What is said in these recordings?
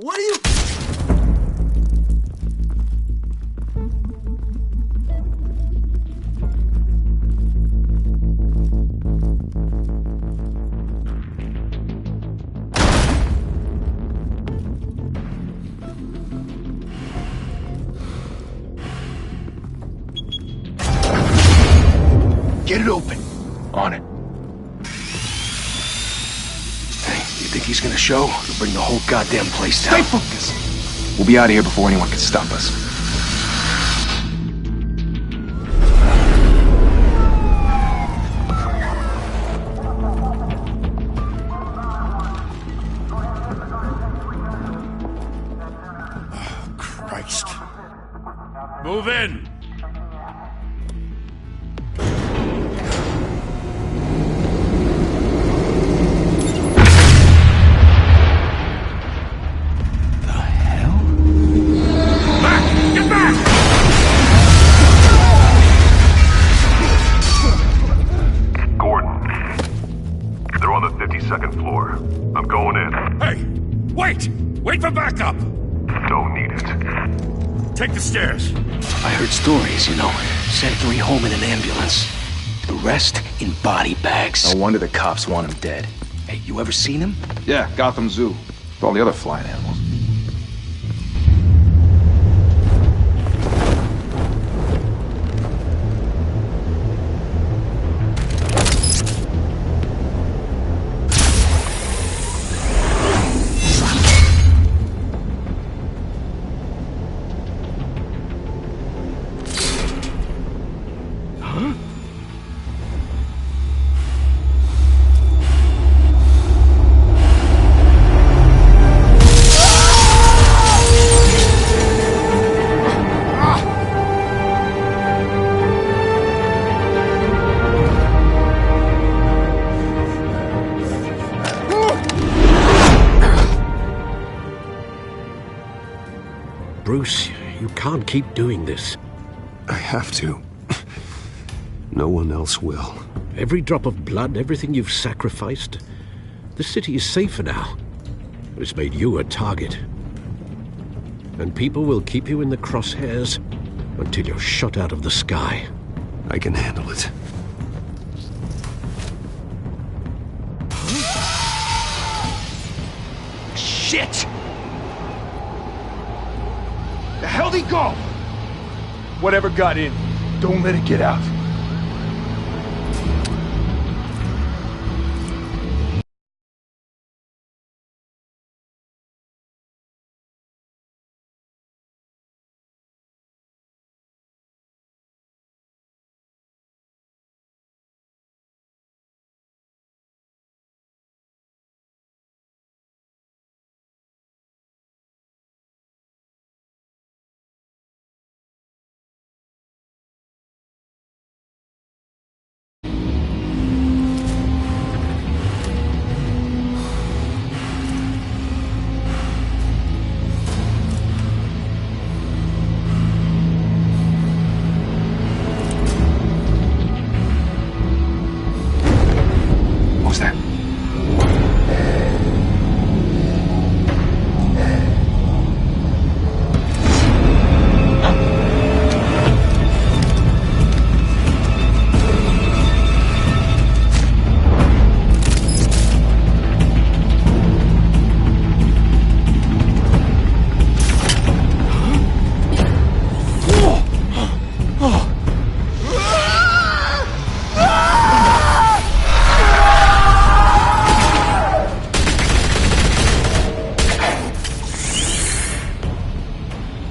What are you... Get it open. On it. Hey, you think he's gonna show? He'll bring the whole goddamn place down. Stay focused! We'll be out of here before anyone can stop us. Oh, Christ. Move in! Second floor. I'm going in. Hey! Wait! Wait for backup! Don't need it. Take the stairs. I heard stories, you know. Sent 3 home in an ambulance. The rest in body bags. No wonder the cops want him dead. Hey, you ever seen him? Yeah, Gotham Zoo. With all the other flying animals. Bruce, you can't keep doing this. I have to. No one else will. Every drop of blood, everything you've sacrificed. The city is safer now. But it's made you a target. And people will keep you in the crosshairs until you're shot out of the sky. I can handle it. Shit! The hell'd he go? Whatever got in, don't let it get out.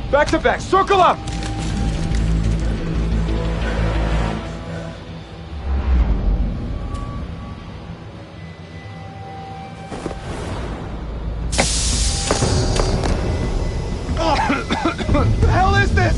Back to back, circle up! What the hell is this?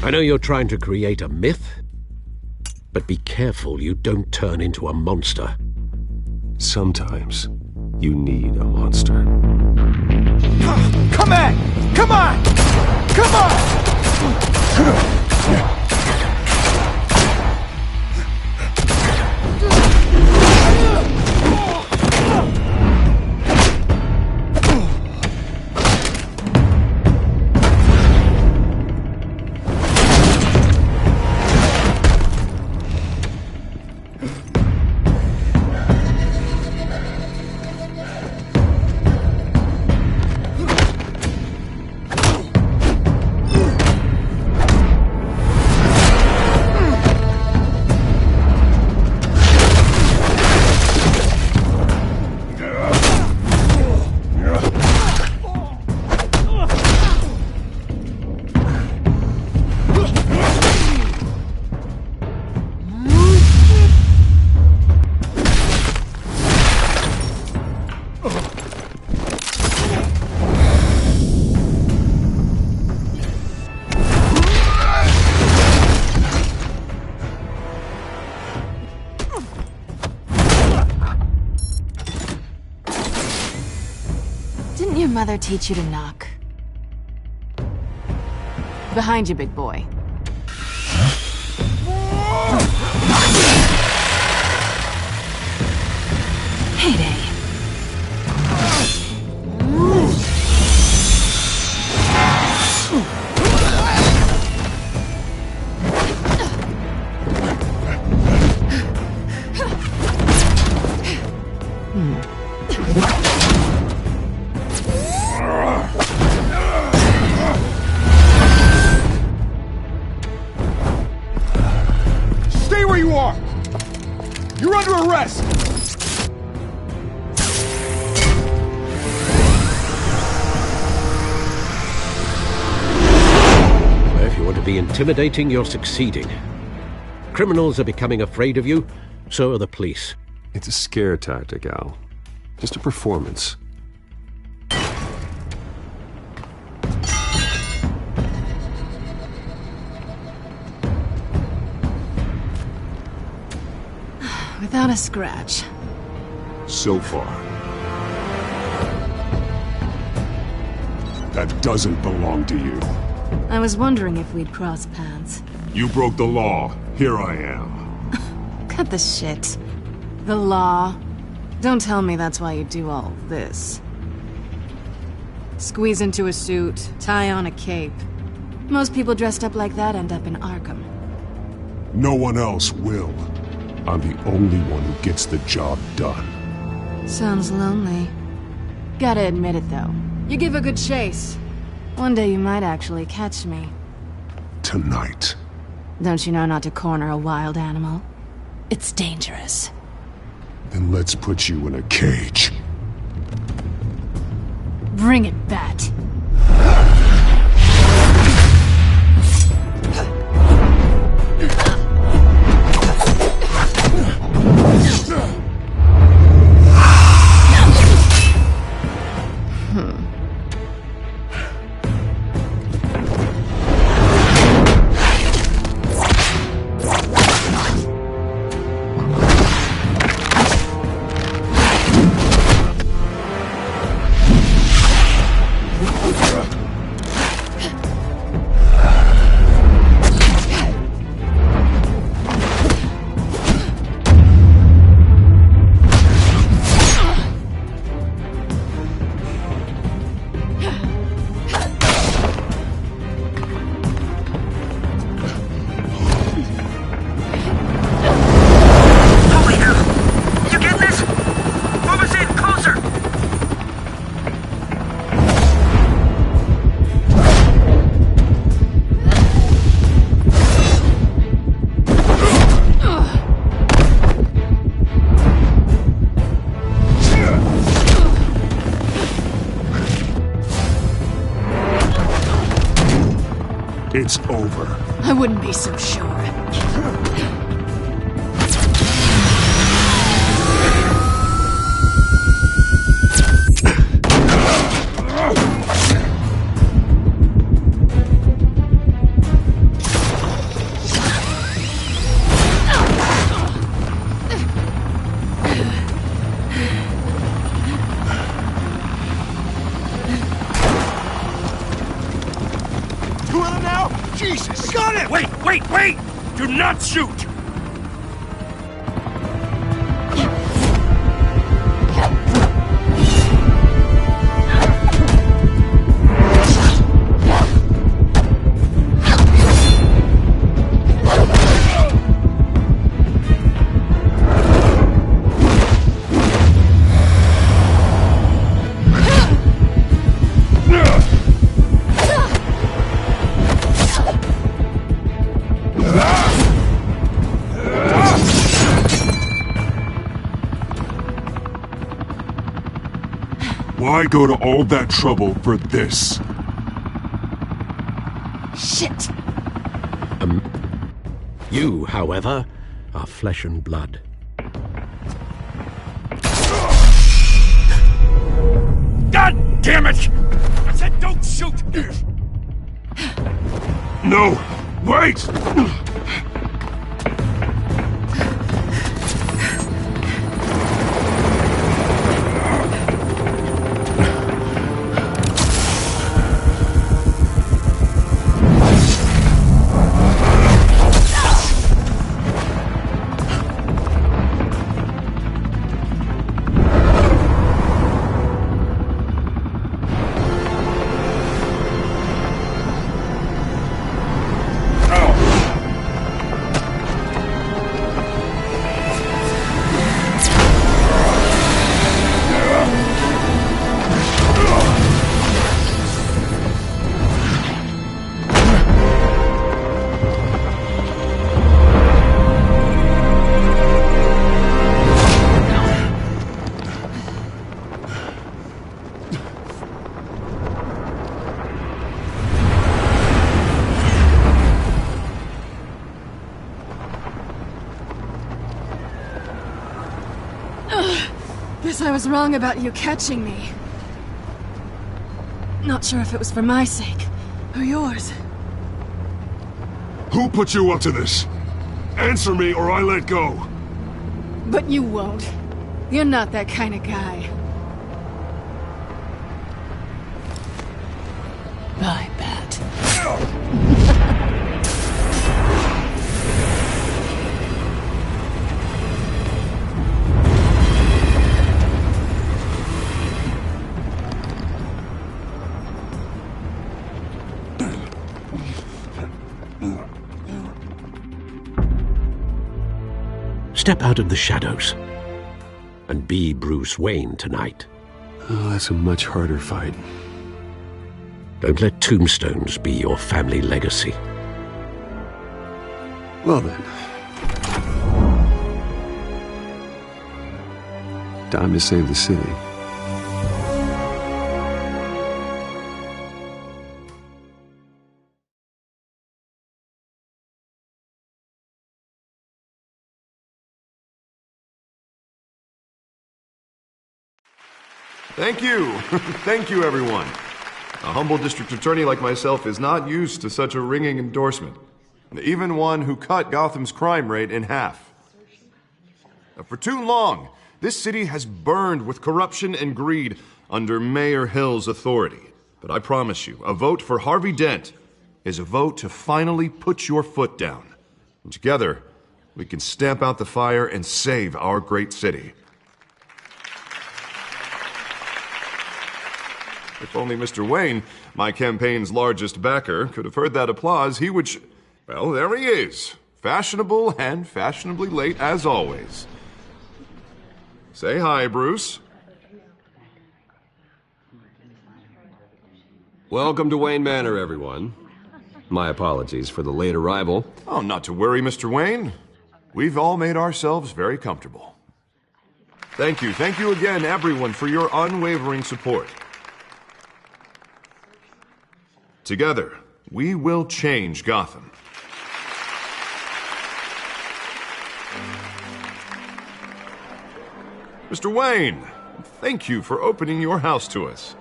I know you're trying to create a myth, but be careful you don't turn into a monster. Sometimes you need a monster. Come on! Come on! Come on! Didn't your mother teach you to knock? Behind you, big boy. Heyday. Stay where you are! You're under arrest! Well, if you want to be intimidating, you're succeeding. Criminals are becoming afraid of you, so are the police. It's a scare tactic, Al. Just a performance. Without a scratch. So far. That doesn't belong to you. I was wondering if we'd cross paths. You broke the law. Here I am. Cut the shit. The law. Don't tell me that's why you do all this. Squeeze into a suit, tie on a cape. Most people dressed up like that end up in Arkham. No one else will. I'm the only one who gets the job done. Sounds lonely. Gotta admit it, though. You give a good chase. One day you might actually catch me. Tonight. Don't you know not to corner a wild animal? It's dangerous. Then let's put you in a cage. Bring it, Bat. It's over. I wouldn't be so sure. two of them now? Jesus! Got it! Wait! Do not shoot! Why go to all that trouble for this? Shit! You, however, are flesh and blood. God damn it! I said don't shoot! No! Wait! Guess I was wrong about you catching me. Not sure if it was for my sake, or yours. Who put you up to this? Answer me or I let go. But you won't. You're not that kind of guy. I bet. Step out of the shadows and be Bruce Wayne tonight. Oh, that's a much harder fight. Don't let tombstones be your family legacy. Well then. Time to save the city. Thank you. Thank you, everyone. A humble district attorney like myself is not used to such a ringing endorsement. Even one who cut Gotham's crime rate in half. For too long, this city has burned with corruption and greed under Mayor Hill's authority. But I promise you, a vote for Harvey Dent is a vote to finally put your foot down. And together, we can stamp out the fire and save our great city. If only Mr. Wayne, my campaign's largest backer, could have heard that applause, he would well, there he is. Fashionable and fashionably late as always. Say hi, Bruce. Welcome to Wayne Manor, everyone. My apologies for the late arrival. Oh, not to worry, Mr. Wayne. We've all made ourselves very comfortable. Thank you again, everyone, for your unwavering support. Together, we will change Gotham. Mr. Wayne, thank you for opening your house to us.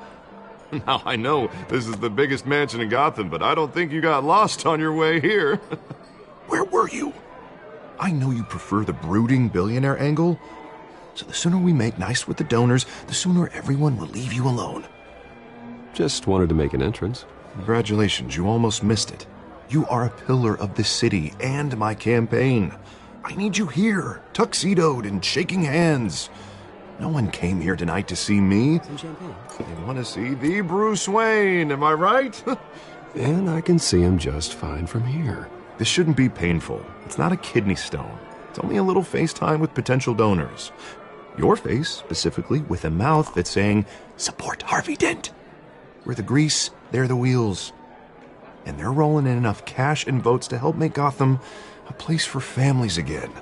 Now, I know this is the biggest mansion in Gotham, but I don't think you got lost on your way here. Where were you? I know you prefer the brooding billionaire angle, so the sooner we make nice with the donors, the sooner everyone will leave you alone. Just wanted to make an entrance. Congratulations, you almost missed it. You are a pillar of this city and my campaign. I need you here, tuxedoed and shaking hands. No one came here tonight to see me. Some champagne. They want to see the Bruce Wayne, am I right? And I can see him just fine from here. This shouldn't be painful. It's not a kidney stone. It's only a little FaceTime with potential donors. Your face, specifically, with a mouth that's saying, support Harvey Dent. We're the grease, they're the wheels. And they're rolling in enough cash and votes to help make Gotham a place for families again.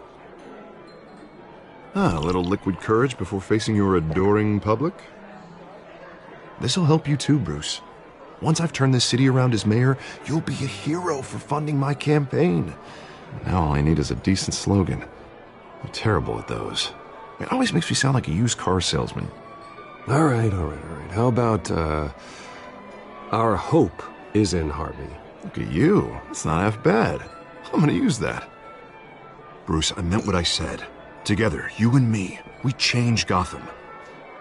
A little liquid courage before facing your adoring public. This'll help you too, Bruce. Once I've turned this city around as mayor, you'll be a hero for funding my campaign. Now all I need is a decent slogan. I'm terrible at those. It always makes me sound like a used car salesman. All right. How about, our hope is in Harvey? Look at you. That's not half bad. I'm gonna use that. Bruce, I meant what I said. Together, you and me, we change Gotham.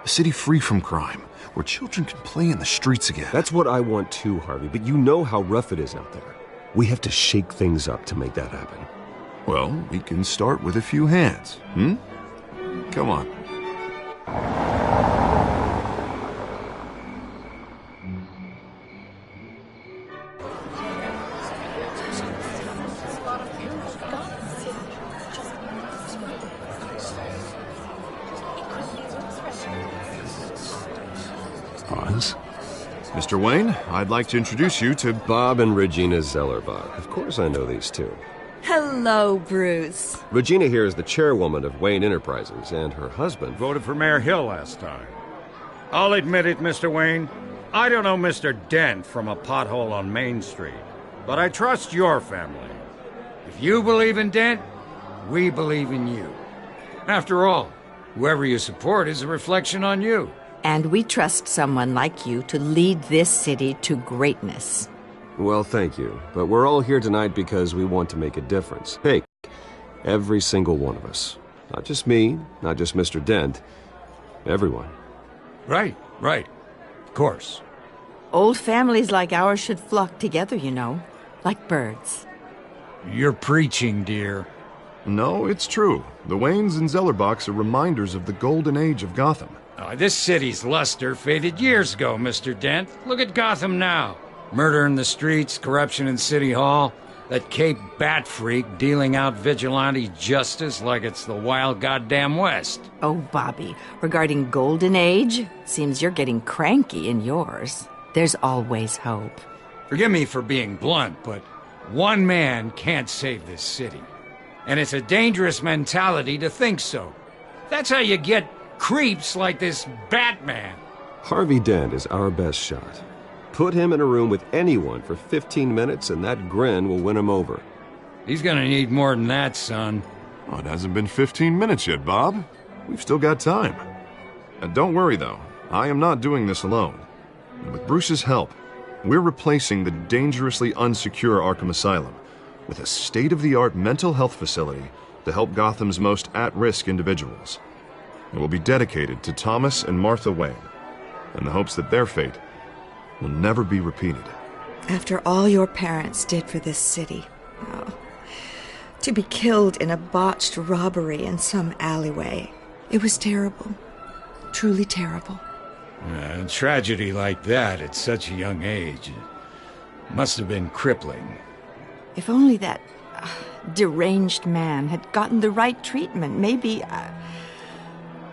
A city free from crime, where children can play in the streets again. That's what I want too, Harvey, but you know how rough it is out there. We have to shake things up to make that happen. Well, we can start with a few hands, Come on. Pause. Mr. Wayne, I'd like to introduce you to Bob and Regina Zellerbach. Of course I know these two. Hello, Bruce. Regina here is the chairwoman of Wayne Enterprises, and her husband Voted for Mayor Hill last time. I'll admit it, Mr. Wayne. I don't know Mr. Dent from a pothole on Main Street, but I trust your family. If you believe in Dent, we believe in you. After all, whoever you support is a reflection on you. And we trust someone like you to lead this city to greatness. Well, thank you. But we're all here tonight because we want to make a difference. Hey, every single one of us. Not just me, not just Mr. Dent. Everyone. Right. Of course. Old families like ours should flock together, you know, like birds. You're preaching, dear. No, it's true. The Waynes and Zellerbachs are reminders of the golden age of Gotham. This city's luster faded years ago, Mr. Dent. Look at Gotham now. Murder in the streets, corruption in City Hall, that Cape Bat freak dealing out vigilante justice like it's the wild goddamn West. Oh, Bobby, regarding Golden Age, seems you're getting cranky in yours. There's always hope. Forgive me for being blunt, but one man can't save this city. And it's a dangerous mentality to think so. That's how you get creeps like this Batman. Harvey Dent is our best shot. Put him in a room with anyone for 15 minutes and that grin will win him over. He's gonna need more than that, son. Oh, it hasn't been 15 minutes yet, Bob. We've still got time. And don't worry, though. I am not doing this alone. And with Bruce's help, we're replacing the dangerously unsecure Arkham Asylum with a state-of-the-art mental health facility to help Gotham's most at-risk individuals. It will be dedicated to Thomas and Martha Wayne, in the hopes that their fate will never be repeated. After all your parents did for this city, to be killed in a botched robbery in some alleyway, it was terrible. Truly terrible. A tragedy like that at such a young age must have been crippling. If only that deranged man had gotten the right treatment, maybe...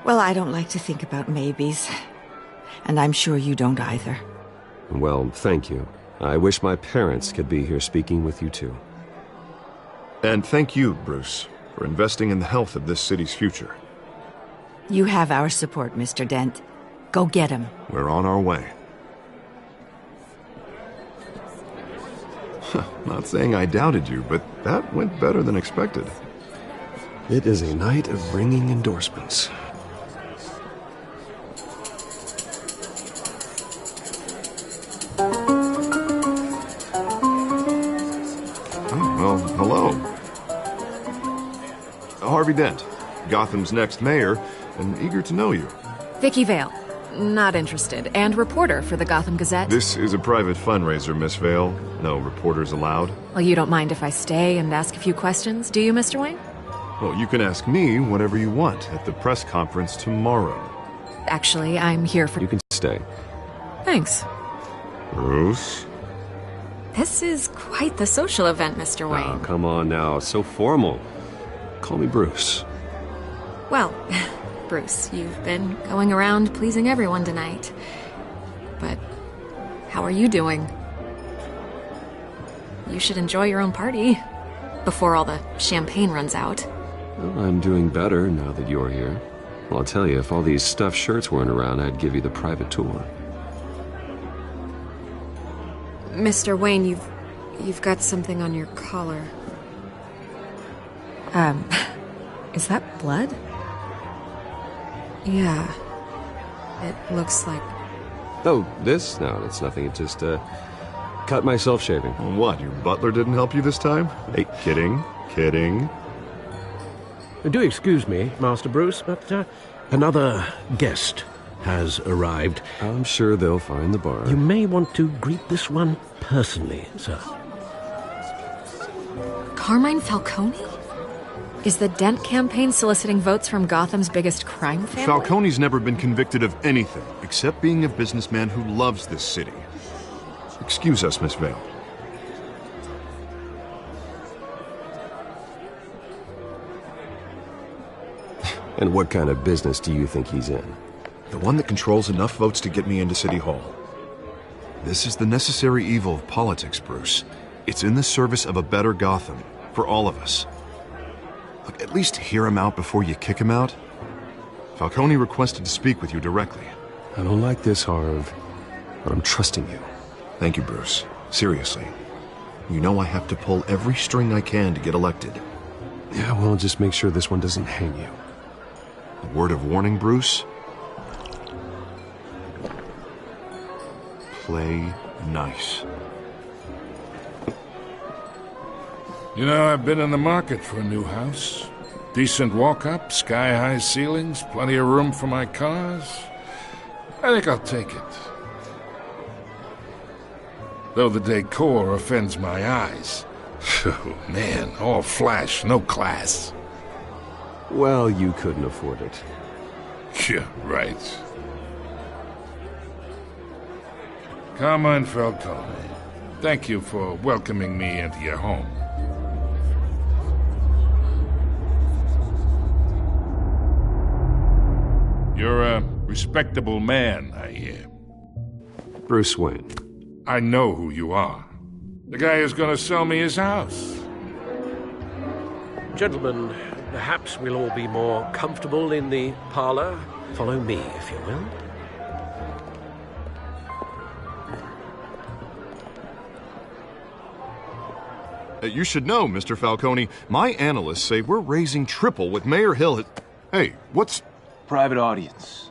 Well, I don't like to think about maybes. And I'm sure you don't either. Well, thank you. I wish my parents could be here speaking with you too. And thank you, Bruce, for investing in the health of this city's future. You have our support, Mr. Dent. Go get him. We're on our way. Not saying I doubted you, but that went better than expected. It is a night of ringing endorsements. Well, hello. Harvey Dent, Gotham's next mayor, and eager to know you. Vicky Vale. Not interested. And reporter for the Gotham Gazette. This is a private fundraiser, Miss Vale. No reporters allowed. Well, you don't mind if I stay and ask a few questions, do you, Mr. Wayne? Well, you can ask me whatever you want at the press conference tomorrow. Actually, I'm here for... You can stay. Thanks. Bruce? This is quite the social event, Mr. Wayne. Oh, come on now. So formal. Call me Bruce. Well, Bruce, you've been going around pleasing everyone tonight. But how are you doing? You should enjoy your own party before all the champagne runs out. Well, I'm doing better now that you're here. Well, I'll tell you, if all these stuffed shirts weren't around, I'd give you the private tour. Mr. Wayne, you've got something on your collar. Is that blood? Yeah. It looks like... Oh, this? No, that's nothing. It just, cut myself shaving. What, your butler didn't help you this time? Hey, kidding. Do excuse me, Master Bruce, but another guest has arrived. I'm sure they'll find the bar. You may want to greet this one personally, sir. Carmine Falcone? Is the Dent campaign soliciting votes from Gotham's biggest crime family? Falcone's never been convicted of anything, except being a businessman who loves this city. Excuse us, Miss Vale. And what kind of business do you think he's in? The one that controls enough votes to get me into City Hall. This is the necessary evil of politics, Bruce. It's in the service of a better Gotham, for all of us. Look, at least hear him out before you kick him out. Falcone requested to speak with you directly. I don't like this, Harv, but I'm trusting you. Thank you, Bruce. Seriously. You know I have to pull every string I can to get elected. Yeah, well, just make sure this one doesn't hang you. A word of warning, Bruce? Play nice. You know, I've been in the market for a new house. Decent walk-up, sky-high ceilings, plenty of room for my cars. I think I'll take it. Though the decor offends my eyes. Oh, man, all flash, no class. Well, you couldn't afford it. Yeah, right. Carmine Falcone, thank you for welcoming me into your home. You're a respectable man, I hear. Bruce Wayne. I know who you are. The guy who's gonna sell me his house. Gentlemen, perhaps we'll all be more comfortable in the parlor. Follow me, if you will. You should know, Mr. Falcone, my analysts say we're raising triple what Mayor Hill had... Hey, what's... Private audience.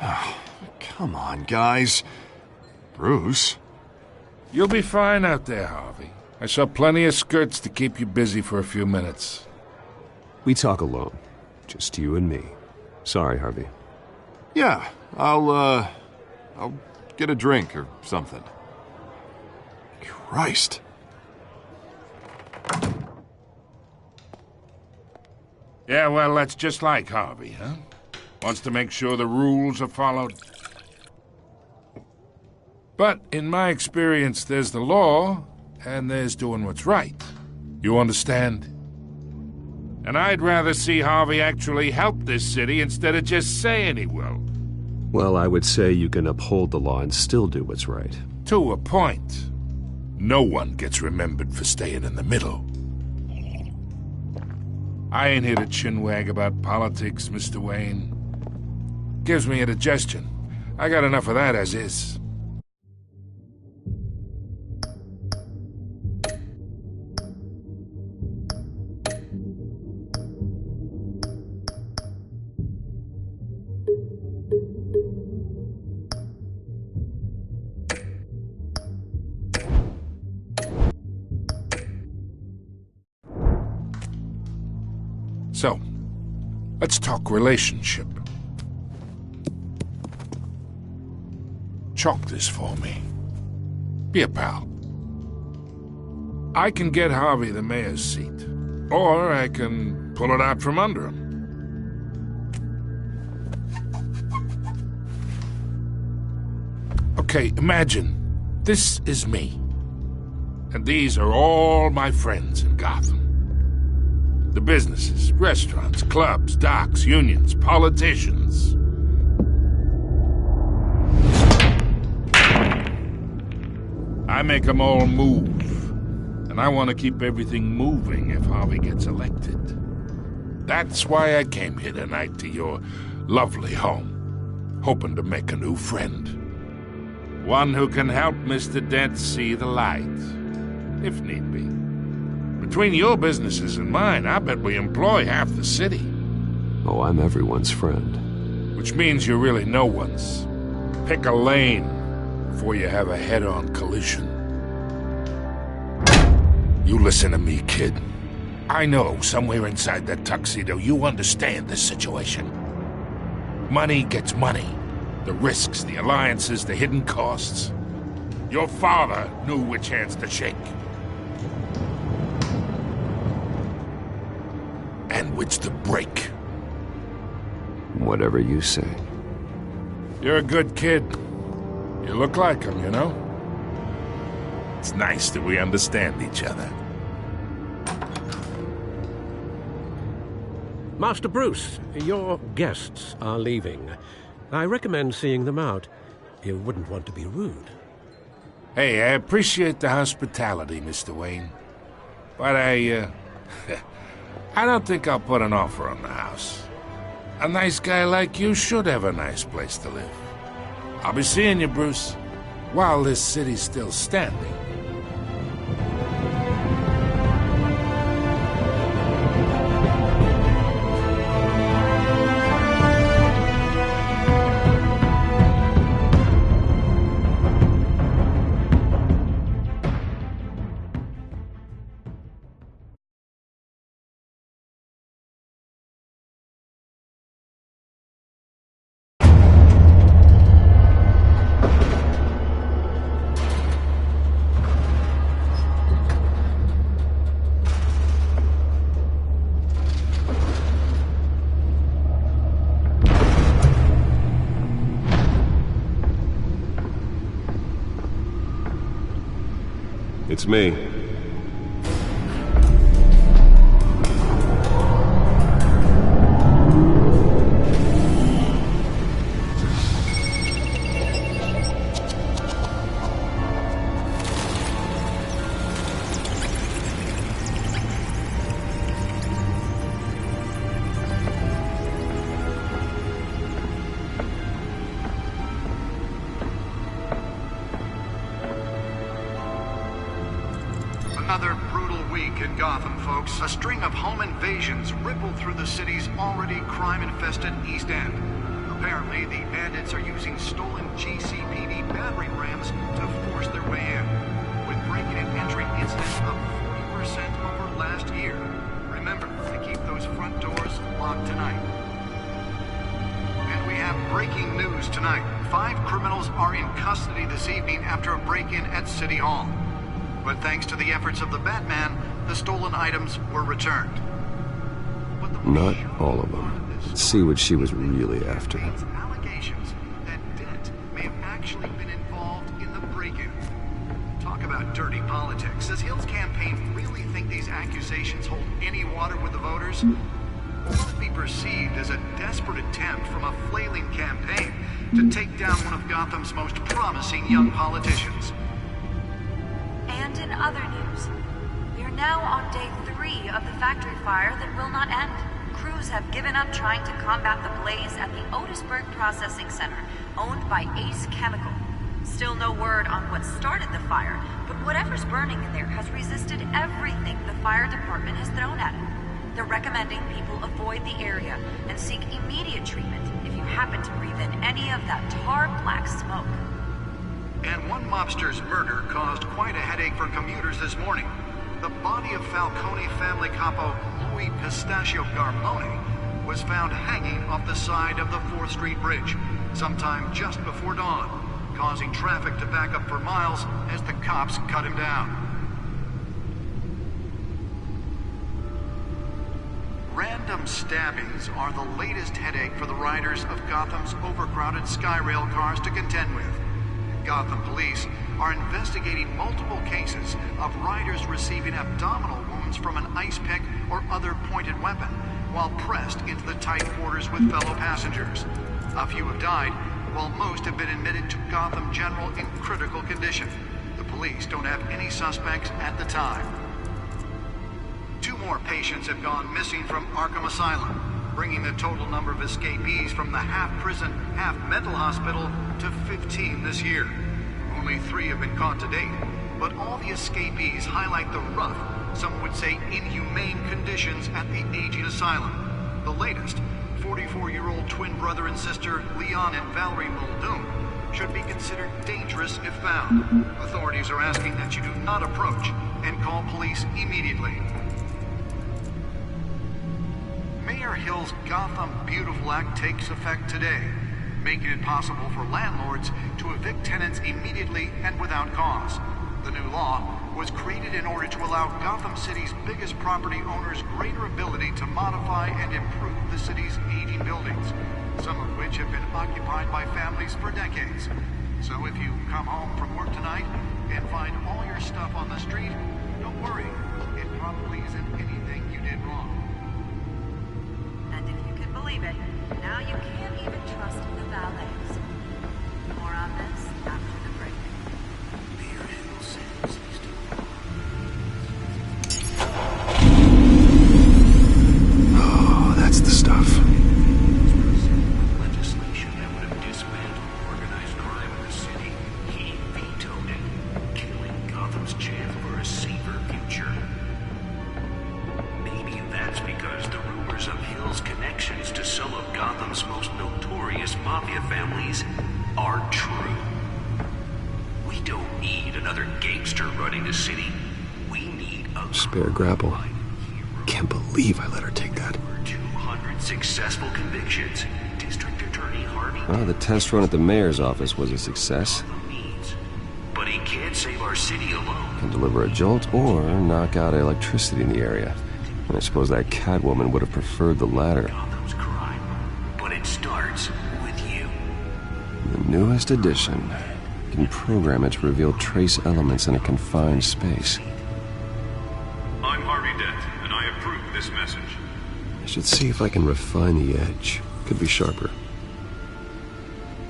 Oh, come on, guys. Bruce? You'll be fine out there, Harvey. I saw plenty of skirts to keep you busy for a few minutes. We talk alone. Just you and me. Sorry, Harvey. Yeah, I'll get a drink or something. Christ. Yeah, well, that's just like Harvey, huh? Wants to make sure the rules are followed. But in my experience, there's the law, and there's doing what's right. You understand? And I'd rather see Harvey actually help this city instead of just saying he will. Well, I would say you can uphold the law and still do what's right. To a point. No one gets remembered for staying in the middle. I ain't here to chinwag about politics, Mr. Wayne. Gives me indigestion. I got enough of that as is. So, let's talk relationship. chalk this for me. Be a pal. I can get Harvey the mayor's seat, or I can pull it out from under him. Okay, imagine this is me, and these are all my friends in Gotham. The businesses, restaurants, clubs, docks, unions, politicians. I make them all move, and I want to keep everything moving if Harvey gets elected. That's why I came here tonight to your lovely home, hoping to make a new friend. One who can help Mr. Dent see the light, if need be. Between your businesses and mine, I bet we employ half the city. Oh, I'm everyone's friend. Which means you're really no one's. Pick a lane before you have a head-on collision. You listen to me, kid. I know somewhere inside that tuxedo you understand this situation. Money gets money. The risks, the alliances, the hidden costs. Your father knew which hands to shake. And which to break. Whatever you say. You're a good kid. You look like him, you know? It's nice that we understand each other. Master Bruce, your guests are leaving. I recommend seeing them out. You wouldn't want to be rude. Hey, I appreciate the hospitality, Mr. Wayne. But I don't think I'll put an offer on the house. A nice guy like you should have a nice place to live. I'll be seeing you, Bruce, while this city's still standing. It's me. Another brutal week in Gotham, folks. A string of home invasions rippled through the city's already crime-infested East End. Apparently, the bandits are using stolen GCPD battering rams to force their way in, with break-in and entry incidents up 40% over last year. Remember to keep those front doors locked tonight. And we have breaking news tonight. 5 criminals are in custody this evening after a break-in at City Hall. But thanks to the efforts of the Batman, the stolen items were returned. Not all of them. Let's see what she was really after. Allegations that Dent may have actually been involved in the break-in. Talk about dirty politics. Does Hill's campaign really think these accusations hold any water with the voters? Will it be perceived as a desperate attempt from a flailing campaign to take down one of Gotham's most promising young politicians? And in other news, we are now on day 3 of the factory fire that will not end. Crews have given up trying to combat the blaze at the Otisburg Processing Center, owned by Ace Chemical. Still no word on what started the fire, but whatever's burning in there has resisted everything the fire department has thrown at it. They're recommending people avoid the area and seek immediate treatment if you happen to breathe in any of that tar black smoke. And one mobster's murder caused quite a headache for commuters this morning. The body of Falcone family capo Louis Pistachio Garmone was found hanging off the side of the 4th Street Bridge sometime just before dawn. causing traffic to back up for miles as the cops cut him down. Random stabbings are the latest headache for the riders of Gotham's overcrowded Skyrail cars to contend with. Gotham police are investigating multiple cases of riders receiving abdominal wounds from an ice pick or other pointed weapon while pressed into the tight quarters with fellow passengers. A few have died, while most have been admitted to Gotham General in critical condition. The police don't have any suspects at the time. 2 more patients have gone missing from Arkham Asylum, bringing the total number of escapees from the half-prison, half-mental hospital to 15 this year. Only 3 have been caught to date, but all the escapees highlight the rough, some would say inhumane conditions at the aging asylum. The latest, 44-year-old twin brother and sister Leon and Valerie Muldoon, should be considered dangerous if found. Authorities are asking that you do not approach and call police immediately. Mayor Hill's Gotham Beautiful Act takes effect today, making it possible for landlords to evict tenants immediately and without cause. The new law was created in order to allow Gotham City's biggest property owners greater ability to modify and improve the city's aging buildings, some of which have been occupied by families for decades. So if you come home from work tonight and find all your stuff on the street, don't worry. It probably isn't anything you did wrong. And if you can believe it, now you can't even trust the valets. More on this after the break. Mayor Hill says he's doing. Oh, that's the stuff. Legislation that would have dismantled organized crime in the city. He vetoed it, killing Gotham's chance for a safer future. Maybe that's because the rumors of Hill's connections to some of Gotham's most notorious mafia families are true. We don't need another gangster running the city. We need a spare grapple. Can't believe I let her take that. 200 successful convictions. District Attorney Harvey. Well, the test run at the mayor's office was a success. But he can't save our city alone. Can deliver a jolt or knock out electricity in the area. And I suppose that Catwoman would have preferred the latter. Gotham's crime. But it starts with you. The newest addition. You can program it to reveal trace elements in a confined space. I'm Harvey Dent, and I approve this message. I should see if I can refine the edge. Could be sharper.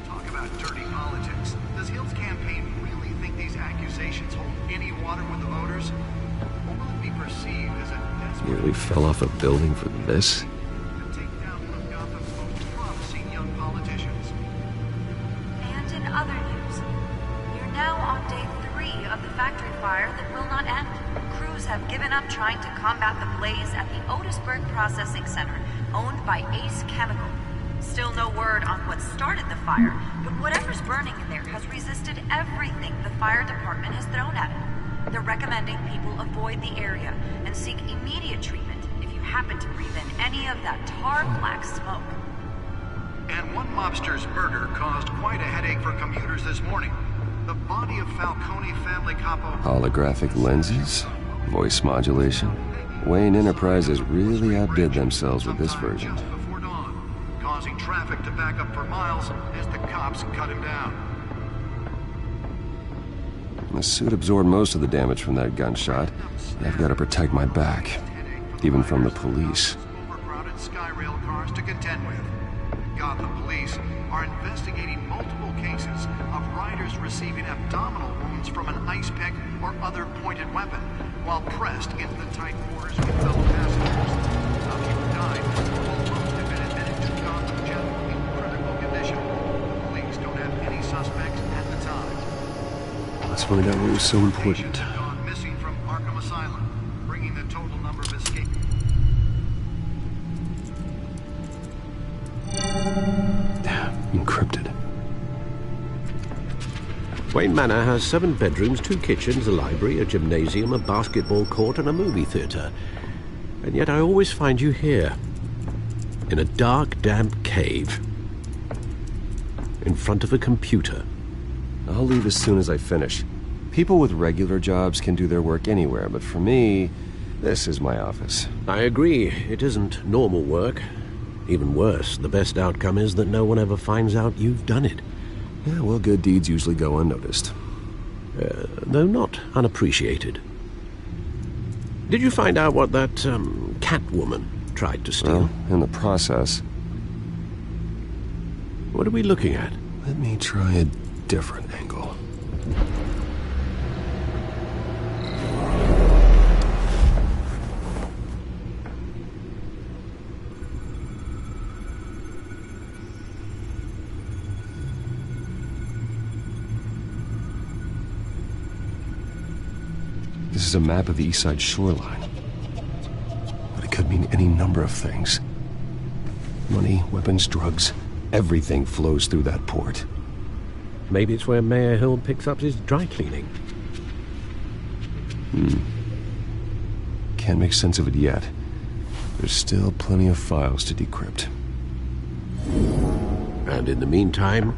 Talk about dirty politics. Does Hill's campaign really think these accusations hold any water with the voters? Or will it be perceived as a desperate... Nearly fell off a building for this? to take down one of Gotham's most promising young politicians? And in other news, we're now on day 3 of the factory fire that will not end. Crews have given up trying to combat the blaze at the Otisburg Processing Center, owned by Ace Chemical. Still no word on what started the fire, but whatever's burning in there has resisted everything the fire department has thrown at it. They're recommending people avoid the area and seek immediate treatment if you happen to breathe in any of that tar-black smoke. And one mobster's murder caused quite a headache for commuters this morning. The body of Falcone family capo... Holographic lenses? Voice modulation? Wayne Enterprises really outdid themselves with this version. just before dawn, causing traffic to back up for miles as the cops cut him down. The suit absorbed most of the damage from that gunshot. I've got to protect my back, even from the police. Overcrowded Skyrail cars to contend with. Gotham police are investigating multiple cases of riders receiving abdominal wounds from an ice pick or other pointed weapon while pressed into the tight quarters with fellow passengers. A few died, while most have been admitted to Gotham General in critical condition. The police don't have any suspects at the time. Let's find out what was so important. Patients have gone missing from Arkham Asylum, bringing the total number of escaped. Encrypted. Wayne Manor has 7 bedrooms, 2 kitchens, a library, a gymnasium, a basketball court, and a movie theater. And yet I always find you here, in a dark, damp cave, in front of a computer. I'll leave as soon as I finish. People with regular jobs can do their work anywhere, but for me, this is my office. I agree. It isn't normal work. Even worse, the best outcome is that no one ever finds out you've done it. Yeah, well, good deeds usually go unnoticed. Though not unappreciated. Did you find out what that, Catwoman tried to steal? Well, in the process. What are we looking at? Let me try a different angle. This is a map of the East Side shoreline. But it could mean any number of things. Money, weapons, drugs, everything flows through that port. Maybe it's where Mayor Hill picks up his dry cleaning. Can't make sense of it yet. There's still plenty of files to decrypt. And in the meantime,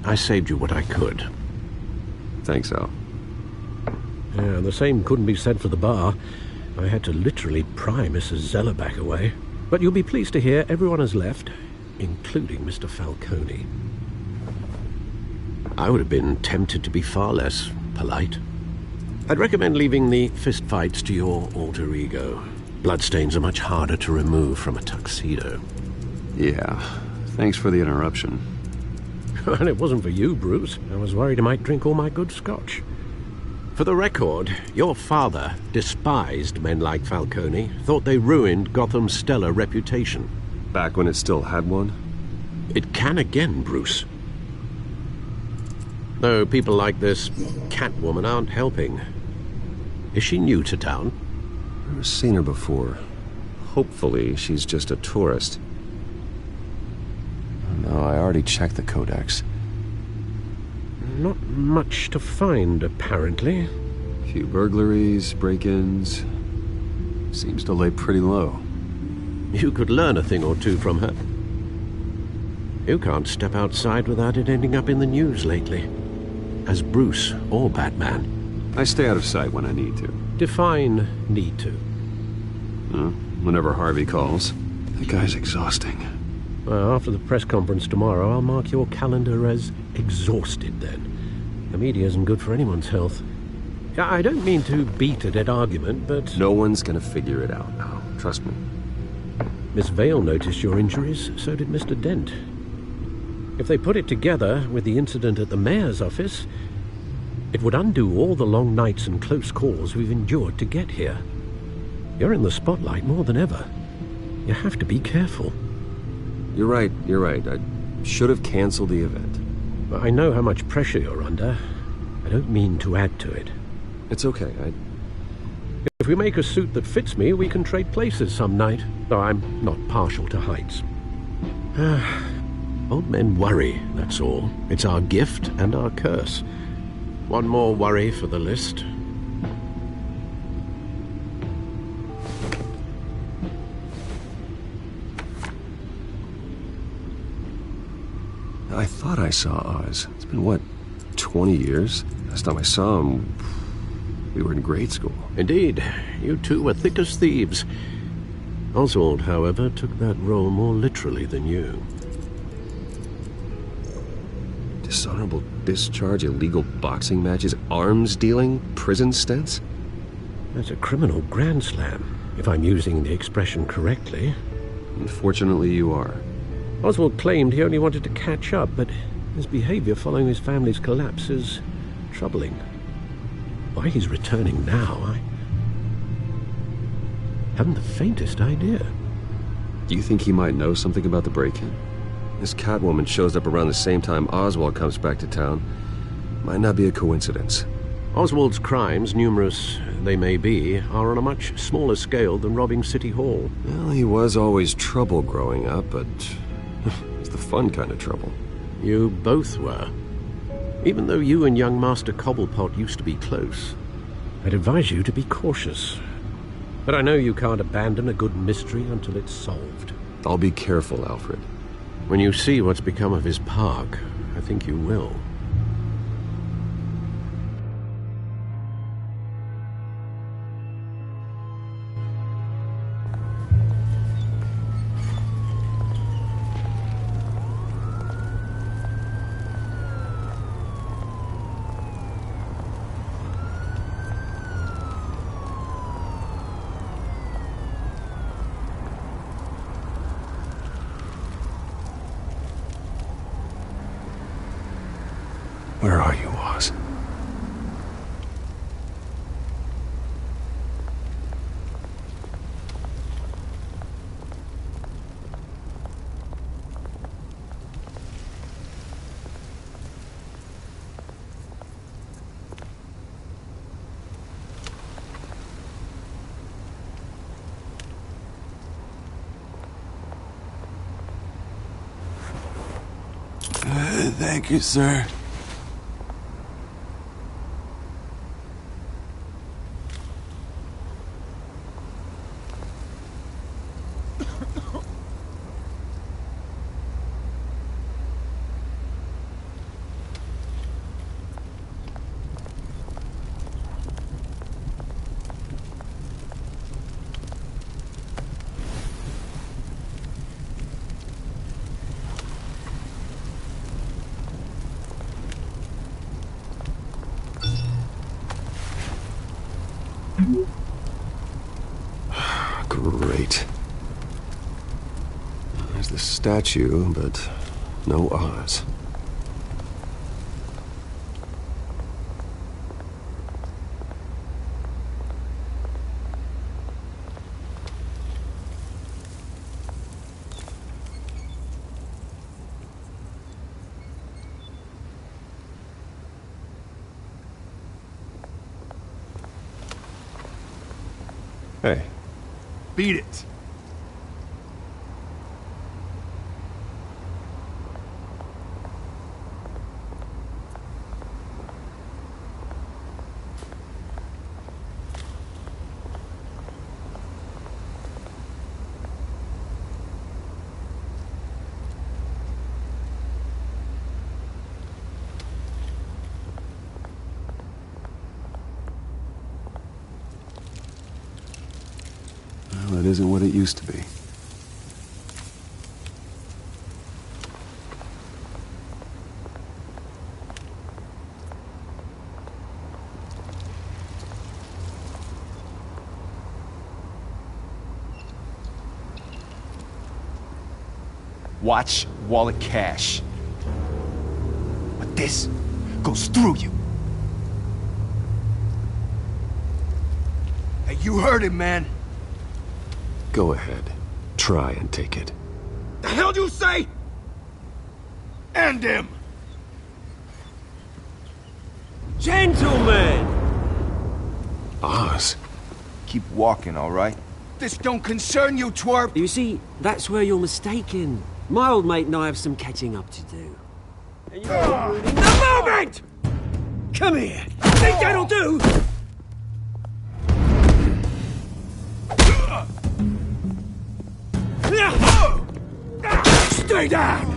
I saved you what I could. Thanks, Al. Yeah, the same couldn't be said for the bar. I had to literally pry Mrs. Zeller back away. But you'll be pleased to hear everyone has left, including Mr. Falcone. I would have been tempted to be far less polite. I'd recommend leaving the fistfights to your alter ego. Bloodstains are much harder to remove from a tuxedo. Yeah, thanks for the interruption. And it wasn't for you, Bruce. I was worried I might drink all my good scotch. For the record, your father despised men like Falcone, thought they ruined Gotham's stellar reputation. Back when it still had one? It can again, Bruce. Though people like this Catwoman aren't helping. Is she new to town? Never seen her before. Hopefully, she's just a tourist. No, I already checked the codex. Not much to find, apparently. Few burglaries, break-ins. Seems to lay pretty low. You could learn a thing or two from her. You can't step outside without it ending up in the news lately. As Bruce or Batman. I stay out of sight when I need to. Define need to. Whenever Harvey calls. That guy's exhausting. Well, after the press conference tomorrow, I'll mark your calendar as exhausted then. The media isn't good for anyone's health. I don't mean to beat a dead argument, but... No one's gonna figure it out now. Trust me. Miss Vale noticed your injuries, so did Mr. Dent. If they put it together with the incident at the mayor's office, it would undo all the long nights and close calls we've endured to get here. You're in the spotlight more than ever. You have to be careful. You're right. I should have canceled the event. I know how much pressure you're under. I don't mean to add to it. It's okay. If we make a suit that fits me, we can trade places some night. Though I'm not partial to heights. Old men worry, that's all. It's our gift and our curse. One more worry for the list. I thought I saw Oz. It's been, what, 20 years? Last time I saw him, we were in grade school. Indeed. You two were thick as thieves. Oswald, however, took that role more literally than you. Dishonorable discharge, illegal boxing matches, arms dealing, prison stints? That's a criminal grand slam, if I'm using the expression correctly. Unfortunately, you are. Oswald claimed he only wanted to catch up, but his behavior following his family's collapse is troubling. Why he's returning now, I haven't the faintest idea. Do you think he might know something about the break-in? This Catwoman shows up around the same time Oswald comes back to town. Might not be a coincidence. Oswald's crimes, numerous they may be, are on a much smaller scale than robbing City Hall. Well, he was always trouble growing up, but it's the fun kind of trouble. You both were. Even though you and young Master Cobblepot used to be close, I'd advise you to be cautious. But I know you can't abandon a good mystery until it's solved. I'll be careful, Alfred. When you see what's become of his park, I think you will. Where are you, Oz? Thank you, sir. Great. There's the statue, but no Oz. Hey. Beat it. Well, it isn't what it used to be. Watch wallet cash. But this goes through you. Hey, you heard him, man. Go ahead. Try and take it. The hell do you say? End him! Gentlemen! Oz. Keep walking, all right? This don't concern you, twerp! You see, that's where you're mistaken. My old mate and I have some catching up to do. And you're ruining the moment! Come here! Think that'll do? Stay down!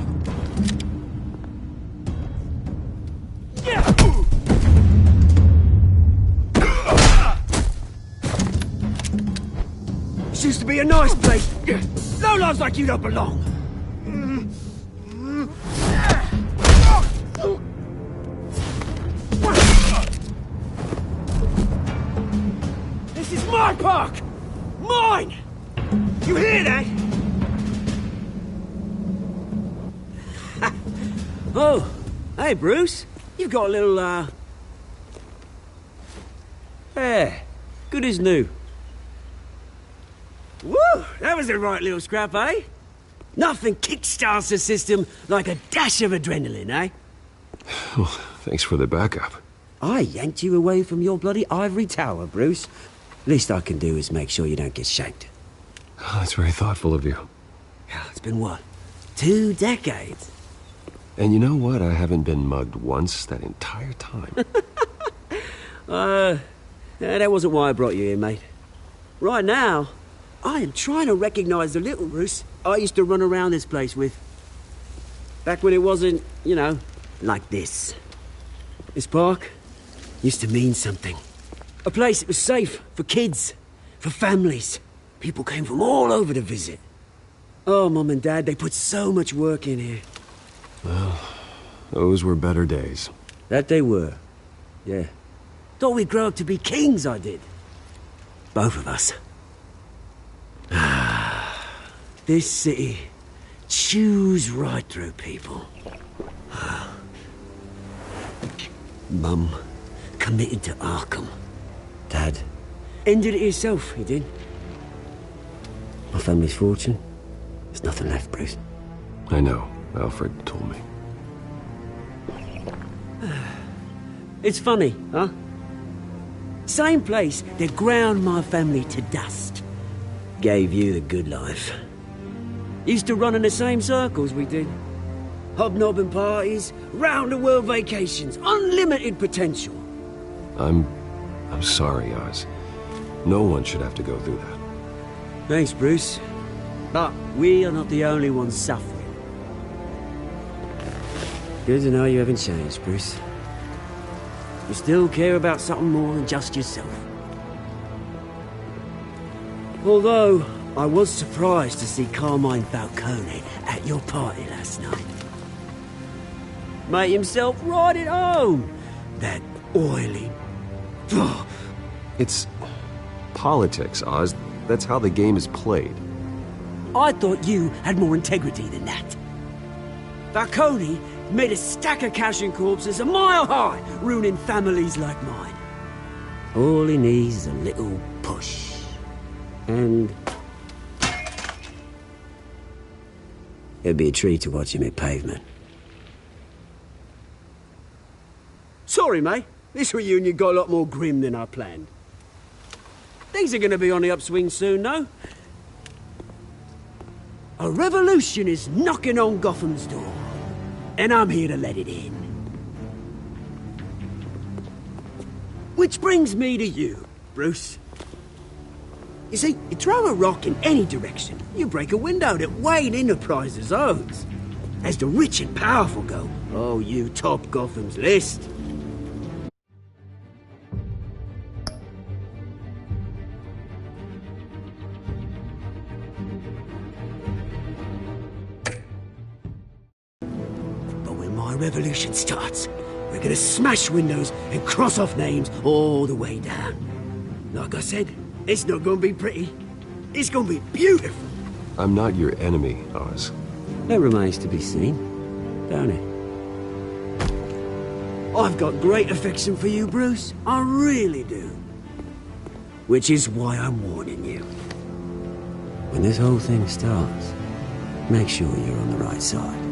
This used to be a nice place. Lowlifes like you don't belong. This is my park! Mine! You hear that? Oh, hey, Bruce. You've got a little, hair. Good as new. Woo! That was a right little scrap, eh? Nothing kickstarts the system like a dash of adrenaline, eh? Well, thanks for the backup. I yanked you away from your bloody ivory tower, Bruce. Least I can do is make sure you don't get shanked. Oh, that's very thoughtful of you. It's been what? 2 decades? And you know what? I haven't been mugged once that entire time. That wasn't why I brought you here, mate. Right now, I am trying to recognize the little Bruce I used to run around this place with. Back when it wasn't, you know, like this. This park used to mean something. A place that was safe for kids, for families. People came from all over to visit. Oh, Mum and Dad, they put so much work in here. Well, those were better days. That they were. Yeah. Thought we'd grow up to be kings, I did. Both of us. This city chews right through people. Mum committed to Arkham. Dad ended it himself, he did. My family's fortune. There's nothing left, Bruce. I know. Alfred told me. It's funny, huh? Same place that ground my family to dust. Gave you the good life. Used to run in the same circles we did. Hobnobbing parties, round-the-world vacations, unlimited potential. I'm sorry, Oz. No one should have to go through that. Thanks, Bruce. But we are not the only ones suffering. Good to know you haven't changed, Bruce. You still care about something more than just yourself. Although, I was surprised to see Carmine Falcone at your party last night. Made himself right at home. That oily... It's politics, Oz. That's how the game is played. I thought you had more integrity than that. Falcone made a stack of cash and corpses a mile high, ruining families like mine. All he needs is a little push. And... it'd be a treat to watch him hit pavement. Sorry, mate. This reunion got a lot more grim than I planned. Things are gonna be on the upswing soon, though. A revolution is knocking on Gotham's door. And I'm here to let it in. Which brings me to you, Bruce. You see, you throw a rock in any direction, you break a window that Wayne Enterprises owns. As the rich and powerful go, oh, you top Gotham's list. Revolution starts. We're gonna smash windows and cross off names all the way down. Like I said, it's not gonna be pretty. It's gonna be beautiful. I'm not your enemy, Oz. That remains to be seen, don't it? I've got great affection for you, Bruce. I really do. Which is why I'm warning you. When this whole thing starts, make sure you're on the right side.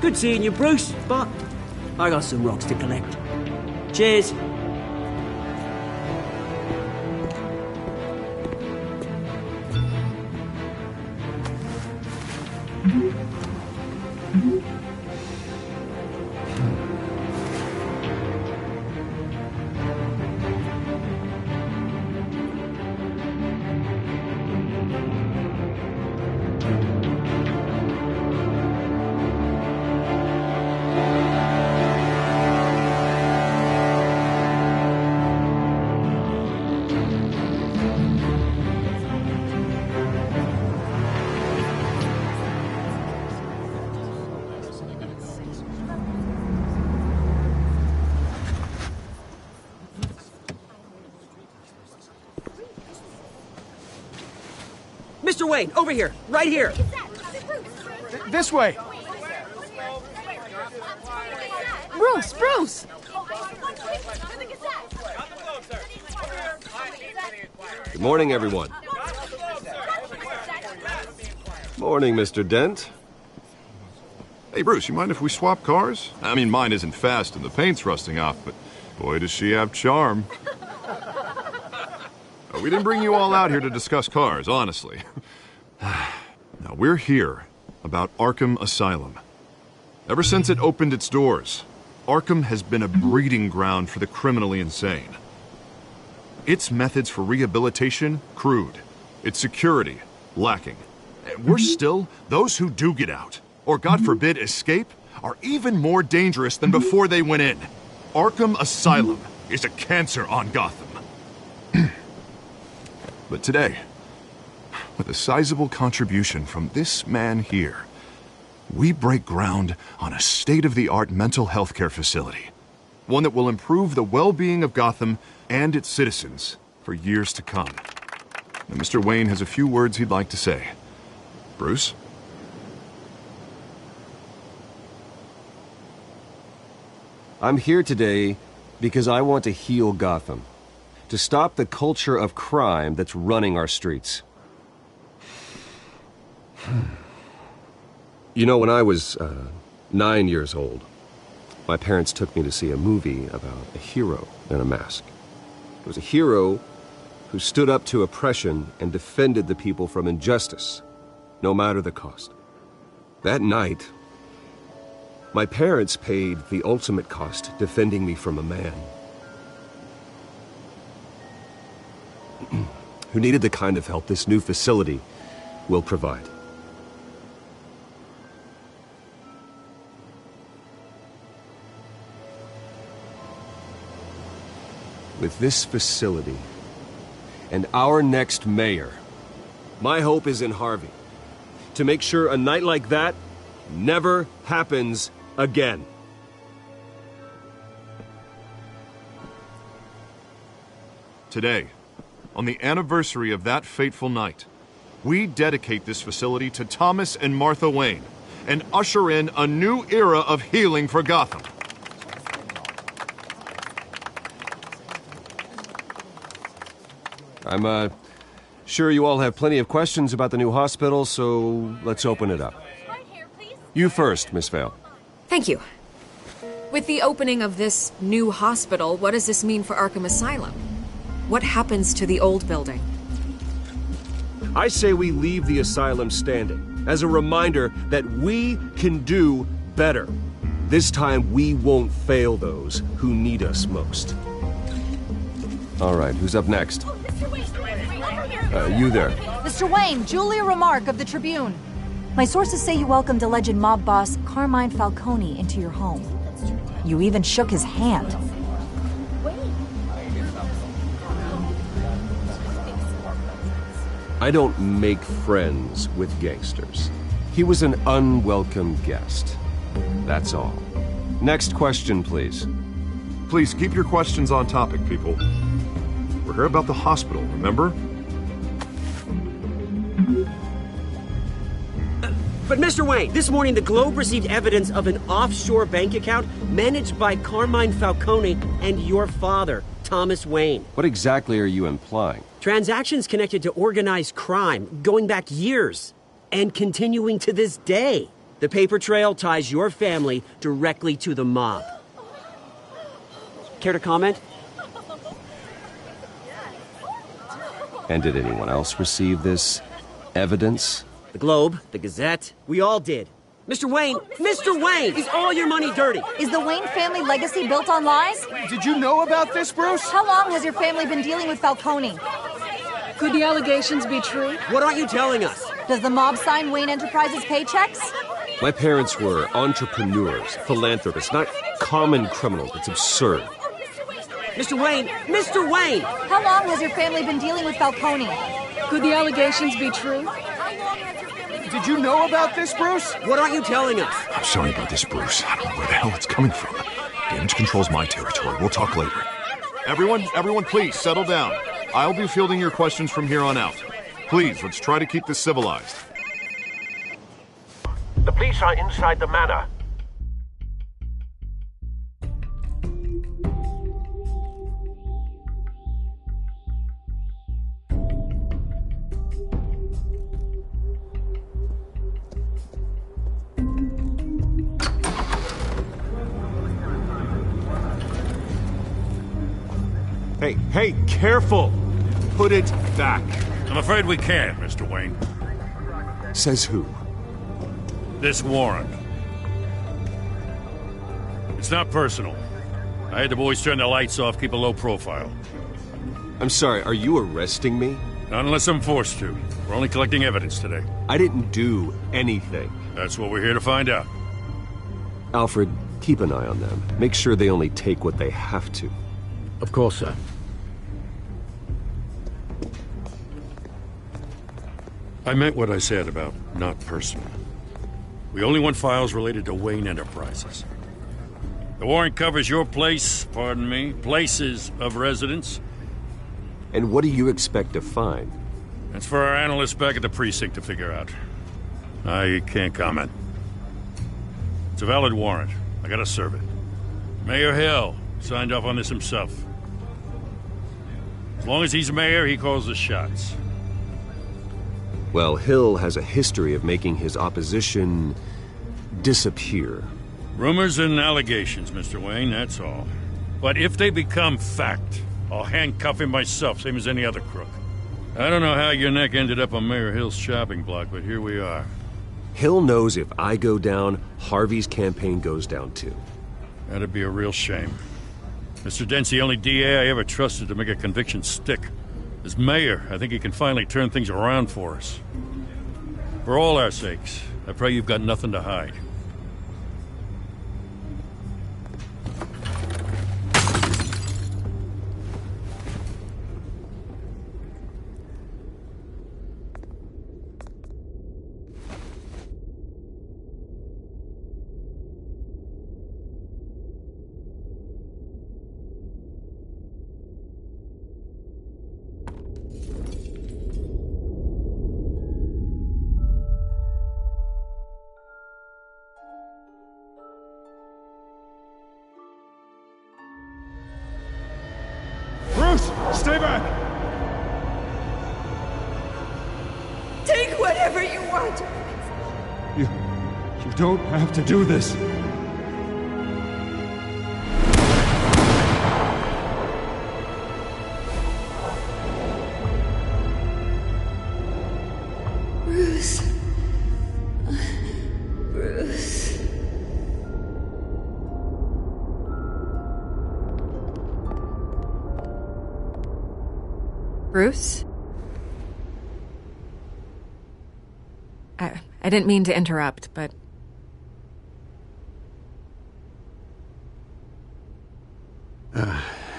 Good seeing you, Bruce, but I got some rocks to collect. Cheers. Mr. Wayne, over here, right here. This way. Bruce! Good morning, everyone. Morning, Mr. Dent. Hey, Bruce, you mind if we swap cars? I mean, mine isn't fast and the paint's rusting off, but boy, does she have charm. We didn't bring you all out here to discuss cars, honestly. Now, we're here about Arkham Asylum. Ever since it opened its doors, Arkham has been a breeding ground for the criminally insane. Its methods for rehabilitation, crude. Its security, lacking. And worse still, those who do get out, or God forbid escape, are even more dangerous than before they went in. Arkham Asylum is a cancer on Gotham. But today, with a sizable contribution from this man here, we break ground on a state-of-the-art mental health care facility. One that will improve the well-being of Gotham and its citizens for years to come. Now, Mr. Wayne has a few words he'd like to say. Bruce? I'm here today because I want to heal Gotham. To stop the culture of crime that's running our streets. You know, when I was 9 years old, my parents took me to see a movie about a hero in a mask. It was a hero who stood up to oppression and defended the people from injustice, no matter the cost. That night, my parents paid the ultimate cost defending me from a man who needed the kind of help this new facility will provide. With this facility and our next mayor, my hope is in Harvey. To make sure a night like that never happens again. Today, on the anniversary of that fateful night, we dedicate this facility to Thomas and Martha Wayne and usher in a new era of healing for Gotham. I'm sure you all have plenty of questions about the new hospital, so let's open it up. You first, Miss Vale. Thank you. With the opening of this new hospital, what does this mean for Arkham Asylum? What happens to the old building? I say we leave the asylum standing as a reminder that we can do better. This time we won't fail those who need us most. All right, who's up next? You there. Mr. Wayne, Julia Remark of the Tribune. My sources say you welcomed alleged mob boss Carmine Falcone into your home. You even shook his hand. I don't make friends with gangsters. He was an unwelcome guest. That's all. Next question, please. Please keep your questions on topic, people. We're here about the hospital, remember? But Mr. Wayne, this morning the Globe received evidence of an offshore bank account managed by Carmine Falcone and your father, Thomas Wayne. What exactly are you implying? Transactions connected to organized crime going back years and continuing to this day. The paper trail ties your family directly to the mob. Care to comment? And did anyone else receive this evidence? The Globe, the Gazette, we all did. Mr. Wayne, is all your money dirty? Is the Wayne family legacy built on lies? Did you know about this, Bruce? How long has your family been dealing with Falcone? Could the allegations be true? What aren't you telling us? Does the mob sign Wayne Enterprises paychecks? My parents were entrepreneurs, philanthropists, not common criminals. It's absurd. Mr. Wayne! How long has your family been dealing with Falcone? Could the allegations be true? Did you know about this, Bruce? What aren't you telling us? I'm sorry about this, Bruce. I don't know where the hell it's coming from. Damage control's my territory. We'll talk later. Everyone, please, settle down. I'll be fielding your questions from here on out. Please, let's try to keep this civilized. The police are inside the manor. Hey, careful! Put it back. I'm afraid we can't, Mr. Wayne. Says who? This warrant. It's not personal. I had the boys turn the lights off, keep a low profile. I'm sorry, are you arresting me? Not unless I'm forced to. We're only collecting evidence today. I didn't do anything. That's what we're here to find out. Alfred, keep an eye on them. Make sure they only take what they have to. Of course, sir. I meant what I said about not personal. We only want files related to Wayne Enterprises. The warrant covers your place, pardon me, places of residence. And what do you expect to find? That's for our analysts back at the precinct to figure out. I can't comment. It's a valid warrant. I gotta serve it. Mayor Hill signed off on this himself. As long as he's mayor, he calls the shots. Well, Hill has a history of making his opposition disappear. Rumors and allegations, Mr. Wayne, that's all. But if they become fact, I'll handcuff him myself, same as any other crook. I don't know how your neck ended up on Mayor Hill's shopping block, but here we are. Hill knows if I go down, Harvey's campaign goes down too. That'd be a real shame. Mr. Dent's the only DA I ever trusted to make a conviction stick. As mayor, I think he can finally turn things around for us. For all our sakes, I pray you've got nothing to hide. Stay back! Take whatever you want! You don't have to do this. Bruce. Bruce. Bruce? I didn't mean to interrupt, but...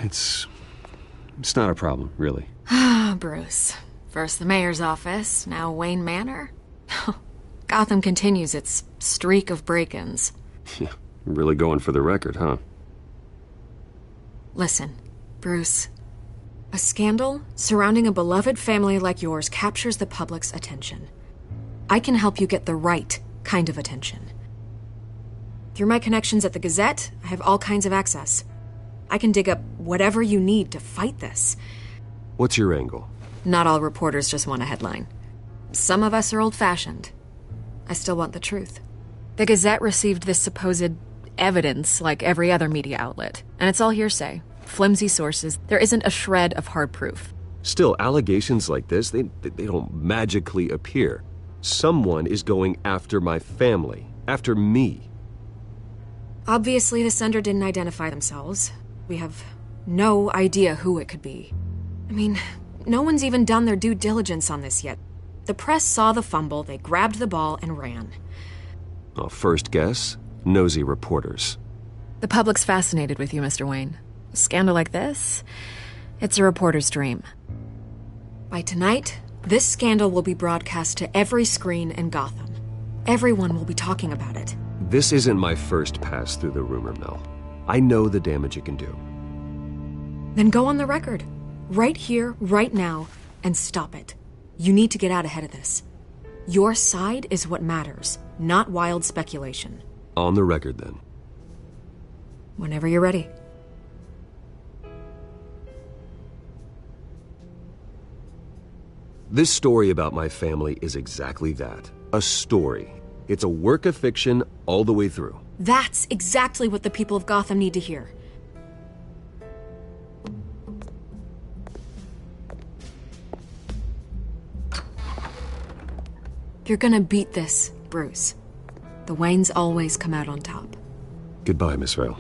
It's not a problem, really. Ah, Bruce. First the mayor's office, now Wayne Manor. Gotham continues its streak of break-ins. Yeah, really going for the record, huh? Listen, Bruce. A scandal surrounding a beloved family like yours captures the public's attention. I can help you get the right kind of attention. Through my connections at the Gazette, I have all kinds of access. I can dig up whatever you need to fight this. What's your angle? Not all reporters just want a headline. Some of us are old-fashioned. I still want the truth. The Gazette received this supposed evidence like every other media outlet, and it's all hearsay. Flimsy sources. There isn't a shred of hard proof. Still, allegations like this, they don't magically appear. Someone is going after my family, after me. Obviously, the sender didn't identify themselves. We have no idea who it could be. I mean, no one's even done their due diligence on this yet. The press saw the fumble, they grabbed the ball and ran. Well, first guess, nosy reporters. The public's fascinated with you, Mr. Wayne. A scandal like this, it's a reporter's dream. By tonight, this scandal will be broadcast to every screen in Gotham. Everyone will be talking about it. This isn't my first pass through the rumor mill. I know the damage it can do. Then go on the record. Right here, right now, and stop it. You need to get out ahead of this. Your side is what matters, not wild speculation. On the record, then. Whenever you're ready. This story about my family is exactly that. A story. It's a work of fiction all the way through. That's exactly what the people of Gotham need to hear. You're gonna beat this, Bruce. The Waynes always come out on top. Goodbye, Miss Vale.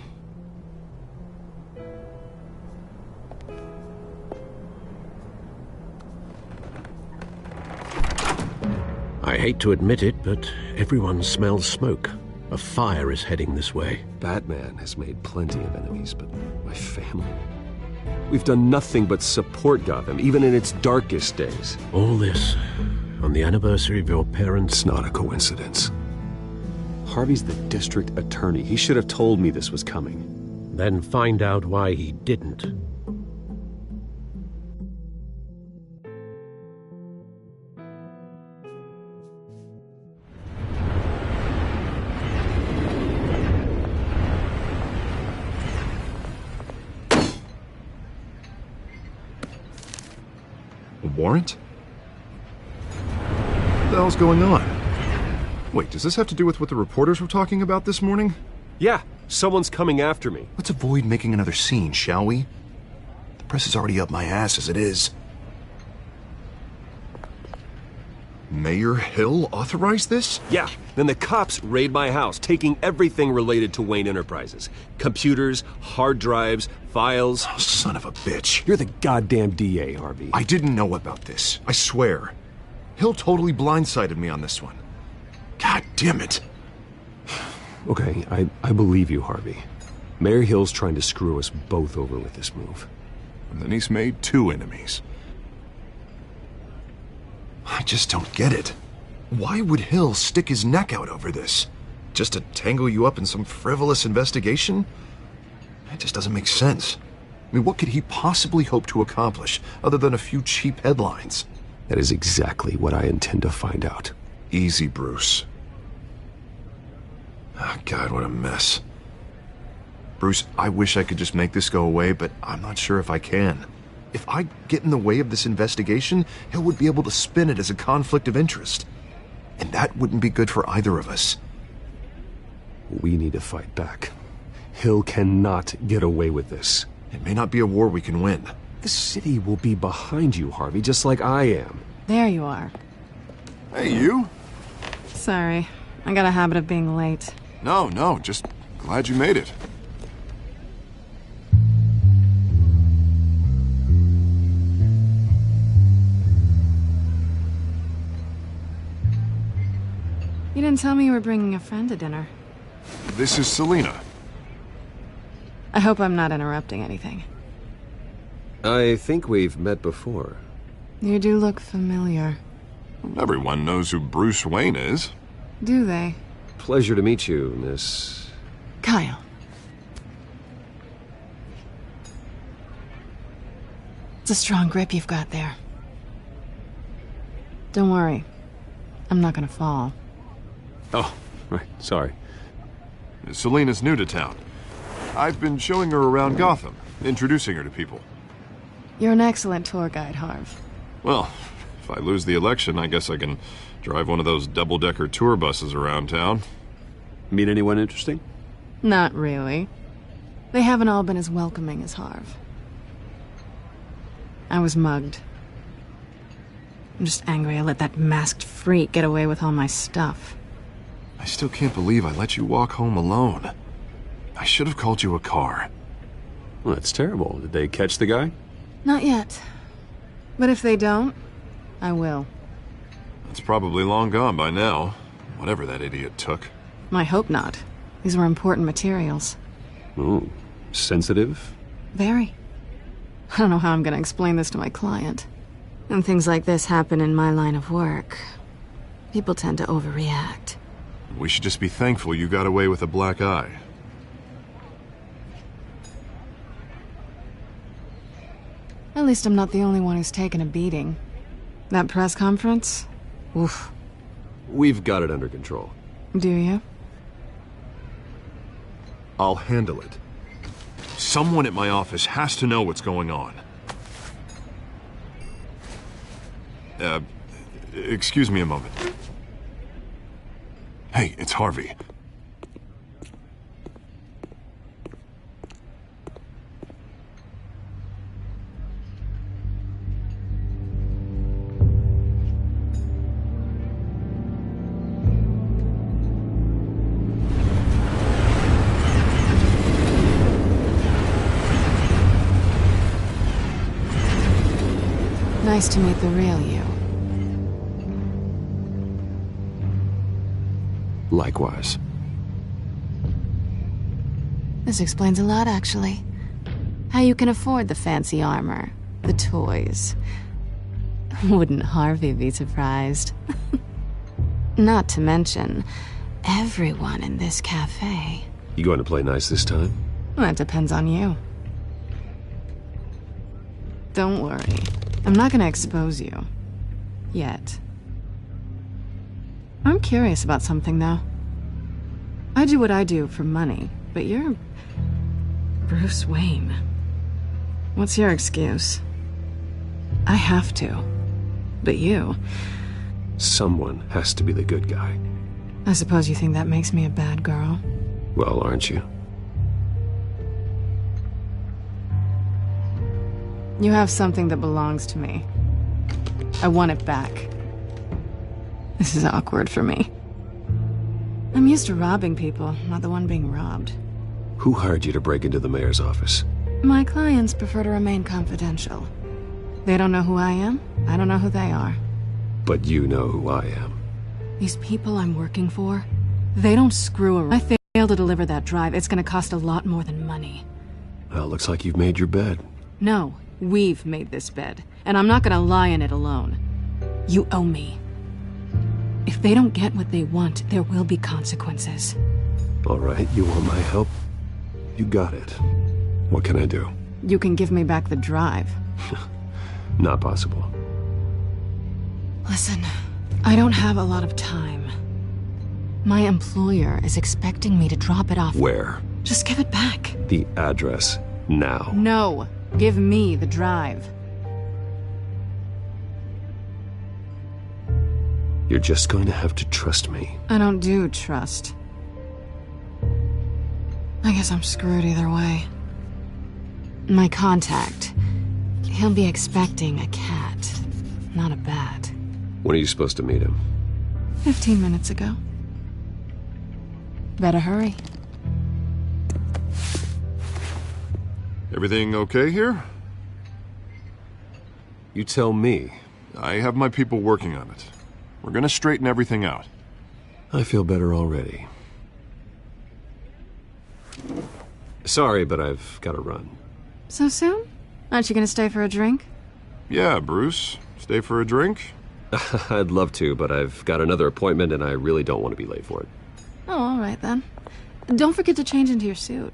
hate to admit it, but everyone smells smoke. A fire is heading this way. Batman has made plenty of enemies, but my family... We've done nothing but support Gotham, even in its darkest days. All this on the anniversary of your parents'... It's not a coincidence. Harvey's the district attorney. He should have told me this was coming. Then find out why he didn't. A warrant? What the hell's going on? Wait, does this have to do with what the reporters were talking about this morning? Yeah, someone's coming after me. Let's avoid making another scene, shall we? The press is already up my ass as it is. Mayor Hill authorized this? Yeah, then the cops raid my house, taking everything related to Wayne Enterprises. Computers, hard drives, files. Oh, son of a bitch. You're the goddamn DA, Harvey. I didn't know about this. I swear. Hill totally blindsided me on this one. God damn it. Okay, I believe you, Harvey. Mayor Hill's trying to screw us both over with this move. And then he's made 2 enemies. I just don't get it. Why would Hill stick his neck out over this? Just to tangle you up in some frivolous investigation? It just doesn't make sense. I mean, what could he possibly hope to accomplish other than a few cheap headlines? That is exactly what I intend to find out. Easy, Bruce. Oh, God, what a mess. Bruce, I wish I could just make this go away, but I'm not sure if I can. If I get in the way of this investigation, Hill would be able to spin it as a conflict of interest. And that wouldn't be good for either of us. We need to fight back. Hill cannot get away with this. It may not be a war we can win. The city will be behind you, Harvey, just like I am. There you are. Hey, you? Sorry. I got a habit of being late. No, just glad you made it. You didn't tell me you were bringing a friend to dinner. This is Selina. I hope I'm not interrupting anything. I think we've met before. You do look familiar. Everyone knows who Bruce Wayne is. Do they? Pleasure to meet you, Miss... Kyle. It's a strong grip you've got there. Don't worry. I'm not gonna fall. Oh, right, sorry. Selina's new to town. I've been showing her around Gotham, introducing her to people. You're an excellent tour guide, Harv. Well, if I lose the election, I guess I can drive one of those double-decker tour buses around town. Meet anyone interesting? Not really. They haven't all been as welcoming as Harv. I was mugged. I'm just angry I let that masked freak get away with all my stuff. I still can't believe I let you walk home alone. I should have called you a car. Well, that's terrible. Did they catch the guy? Not yet. But if they don't, I will. It's probably long gone by now. Whatever that idiot took. I hope not. These were important materials. Ooh, sensitive? Very. I don't know how I'm gonna explain this to my client. When things like this happen in my line of work, people tend to overreact. We should just be thankful you got away with a black eye. At least I'm not the only one who's taken a beating. That press conference? Oof. We've got it under control. Do you? I'll handle it. Someone at my office has to know what's going on. Excuse me a moment. Hey, it's Harvey. Nice to meet the real you. Likewise. This explains a lot, actually. How you can afford the fancy armor, the toys. Wouldn't Harvey be surprised? Not to mention, everyone in this cafe. You going to play nice this time? Well, that depends on you. Don't worry. I'm not gonna expose you. Yet. I'm curious about something, though. I do what I do for money, but you're... Bruce Wayne. What's your excuse? I have to. But you... Someone has to be the good guy. I suppose you think that makes me a bad girl? Well, aren't you? You have something that belongs to me. I want it back. This is awkward for me. I'm used to robbing people, not the one being robbed. Who hired you to break into the mayor's office? My clients prefer to remain confidential. They don't know who I am, I don't know who they are. But you know who I am. These people I'm working for, they don't screw around. If I fail to deliver that drive, it's gonna cost a lot more than money. Well, looks like you've made your bed. No, we've made this bed, and I'm not gonna lie in it alone. You owe me. If they don't get what they want, there will be consequences. All right, you want my help? You got it. What can I do? You can give me back the drive. Not possible. Listen, I don't have a lot of time. My employer is expecting me to drop it off. Where? Just give it back. The address, now. No, give me the drive. You're just going to have to trust me. I don't do trust. I guess I'm screwed either way. My contact, he'll be expecting a cat, not a bat. When are you supposed to meet him? 15 minutes ago. Better hurry. Everything okay here? You tell me. I have my people working on it. We're gonna straighten everything out. I feel better already. Sorry, but I've got to run. So soon? Aren't you gonna stay for a drink? Yeah, Bruce. Stay for a drink? I'd love to, but I've got another appointment and I really don't want to be late for it. Oh, all right then. Don't forget to change into your suit.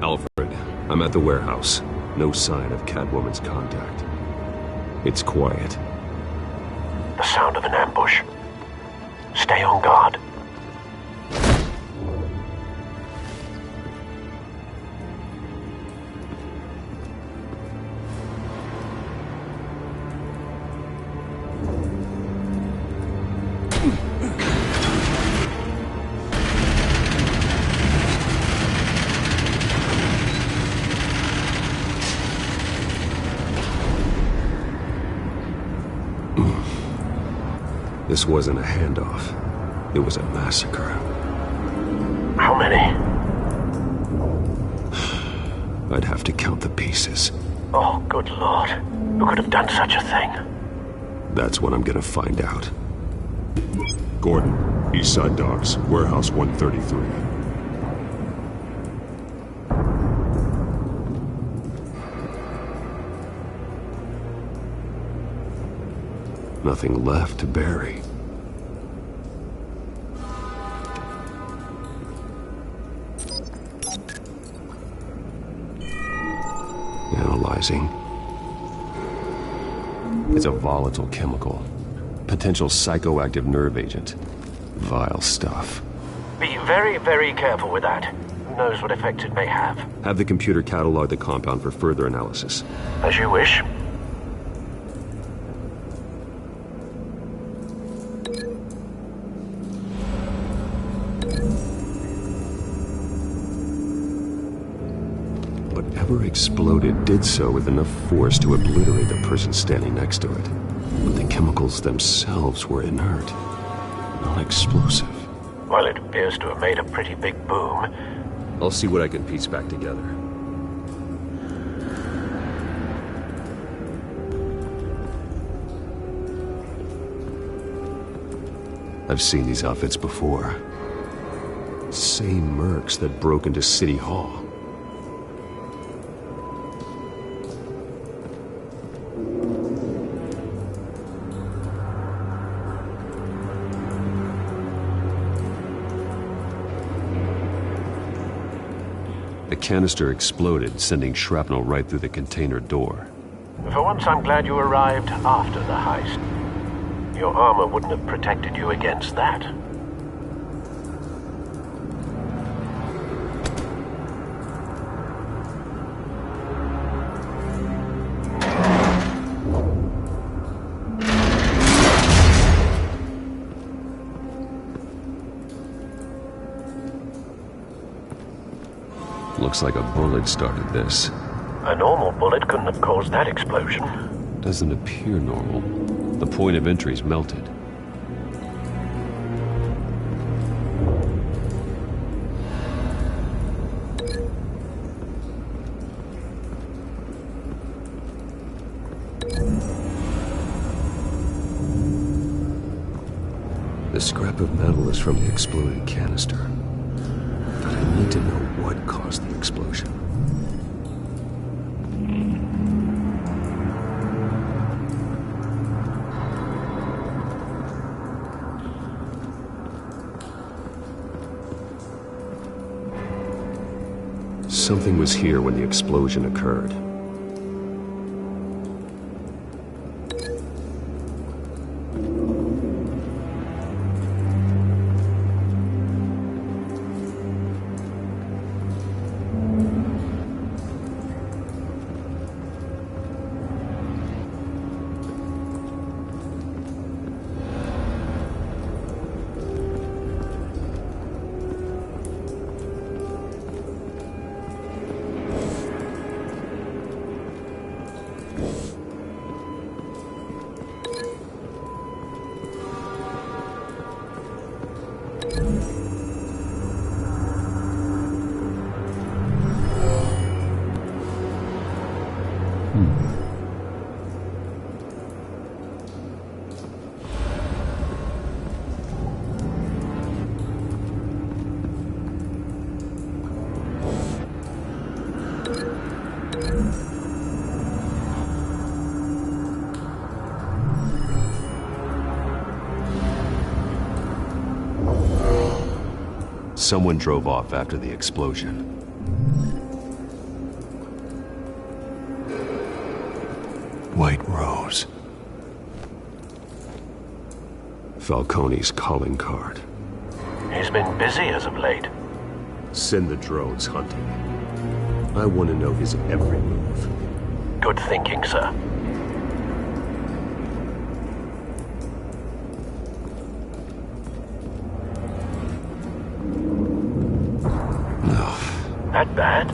Alfred, I'm at the warehouse. No sign of Catwoman's contact. It's quiet. The sound of an ambush. Stay on guard. This wasn't a handoff. It was a massacre. How many? I'd have to count the pieces. Oh, good lord. Who could have done such a thing? That's what I'm gonna find out. Gordon, Eastside Docks, Warehouse 133. Nothing left to bury. Analyzing. It's a volatile chemical. Potential psychoactive nerve agent. Vile stuff. Be very, very careful with that. Who knows what effect it may have. Have the computer catalog the compound for further analysis. As you wish. Whatever exploded did so with enough force to obliterate the person standing next to it. But the chemicals themselves were inert, not explosive. Well, it appears to have made a pretty big boom. I'll see what I can piece back together. I've seen these outfits before. Same mercs that broke into City Hall. The canister exploded, sending shrapnel right through the container door. For once, I'm glad you arrived after the heist. Your armor wouldn't have protected you against that. Looks like a bullet started this. A normal bullet couldn't have caused that explosion. Doesn't appear normal. The point of entry's melted. The scrap of metal is from the exploded canister. But I need to know what caused the explosion. Something was here when the explosion occurred. Someone drove off after the explosion. White Rose. Falcone's calling card. He's been busy as of late. Send the drones hunting. I want to know his every move. Good thinking, sir. That bad?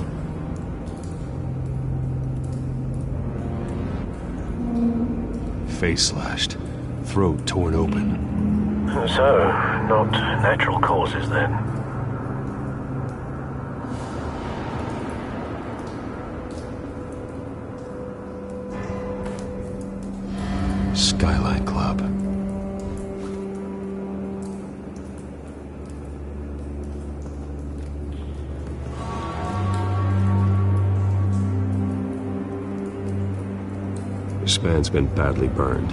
Face slashed, throat torn open. So, not natural causes then. Skyline Club. This man's been badly burned,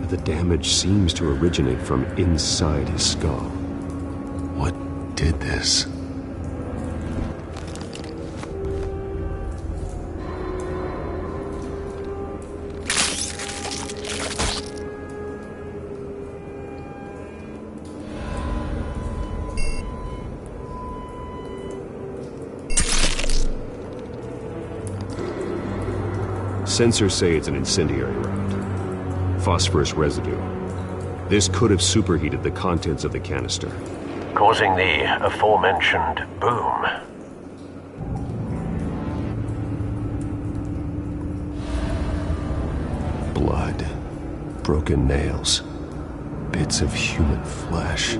but the damage seems to originate from inside his skull. What did this? Sensors say it's an incendiary round. Phosphorus residue. This could have superheated the contents of the canister, causing the aforementioned boom. blood, broken nails, bits of human flesh.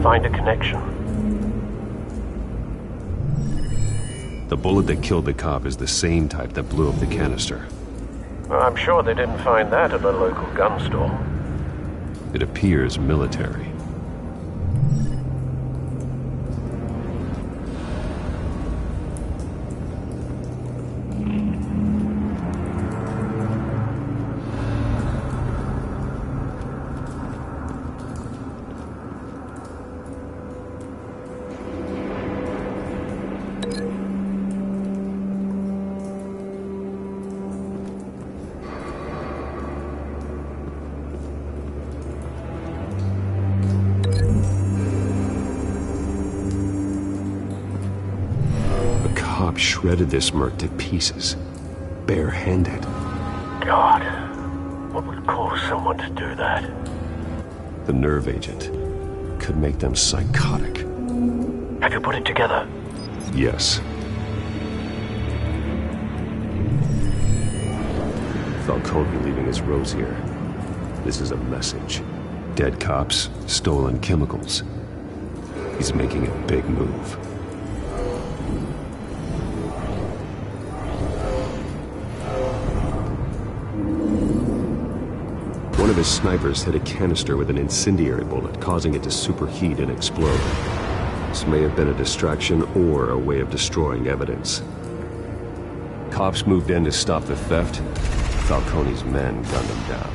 Find a connection. The bullet that killed the cop is the same type that blew up the canister. Well, I'm sure they didn't find that at the local gun store. It appears military. Shredded this merc to pieces, bare-handed. God, what would cause someone to do that? The nerve agent could make them psychotic. Have you put it together? Yes. Falcone leaving his rose here. This is a message. Dead cops, stolen chemicals. He's making a big move. One of his snipers hit a canister with an incendiary bullet, causing it to superheat and explode. This may have been a distraction or a way of destroying evidence. Cops moved in to stop the theft. Falcone's men gunned him down.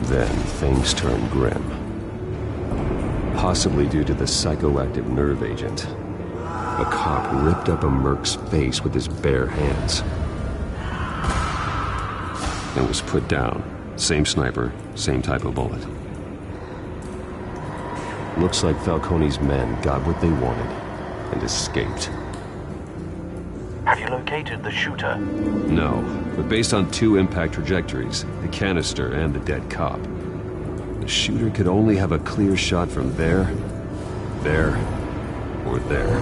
Then things turned grim. Possibly due to the psychoactive nerve agent. A cop ripped up a merc's face with his bare hands. And was put down. Same sniper, same type of bullet. Looks like Falcone's men got what they wanted and escaped. Have you located the shooter? No, but based on two impact trajectories, the canister and the dead cop, the shooter could only have a clear shot from there, or there,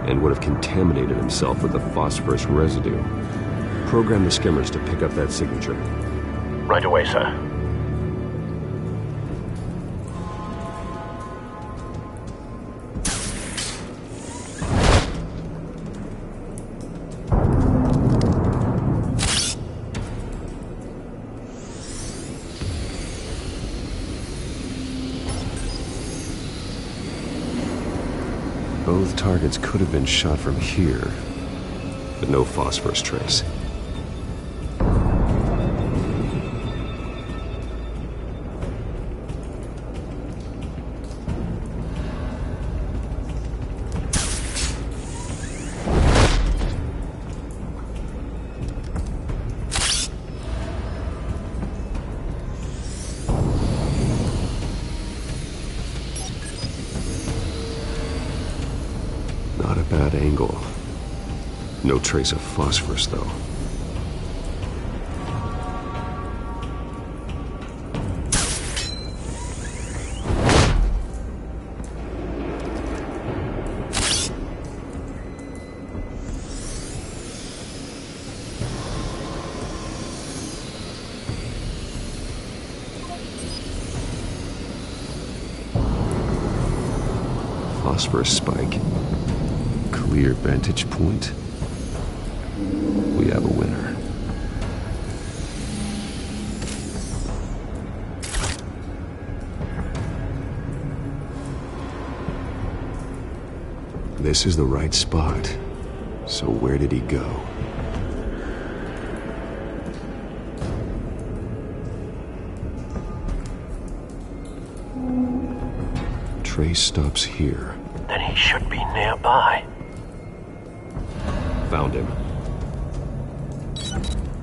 and would have contaminated himself with the phosphorus residue. Program the skimmers to pick up that signature. Right away, sir. Both targets could have been shot from here, but no phosphorus trace. Not a bad angle. No trace of phosphorus, though. Phosphorus spike. Clear vantage point. We have a winner. This is the right spot. So where did he go? Trace stops here. Then he should be nearby. Found him.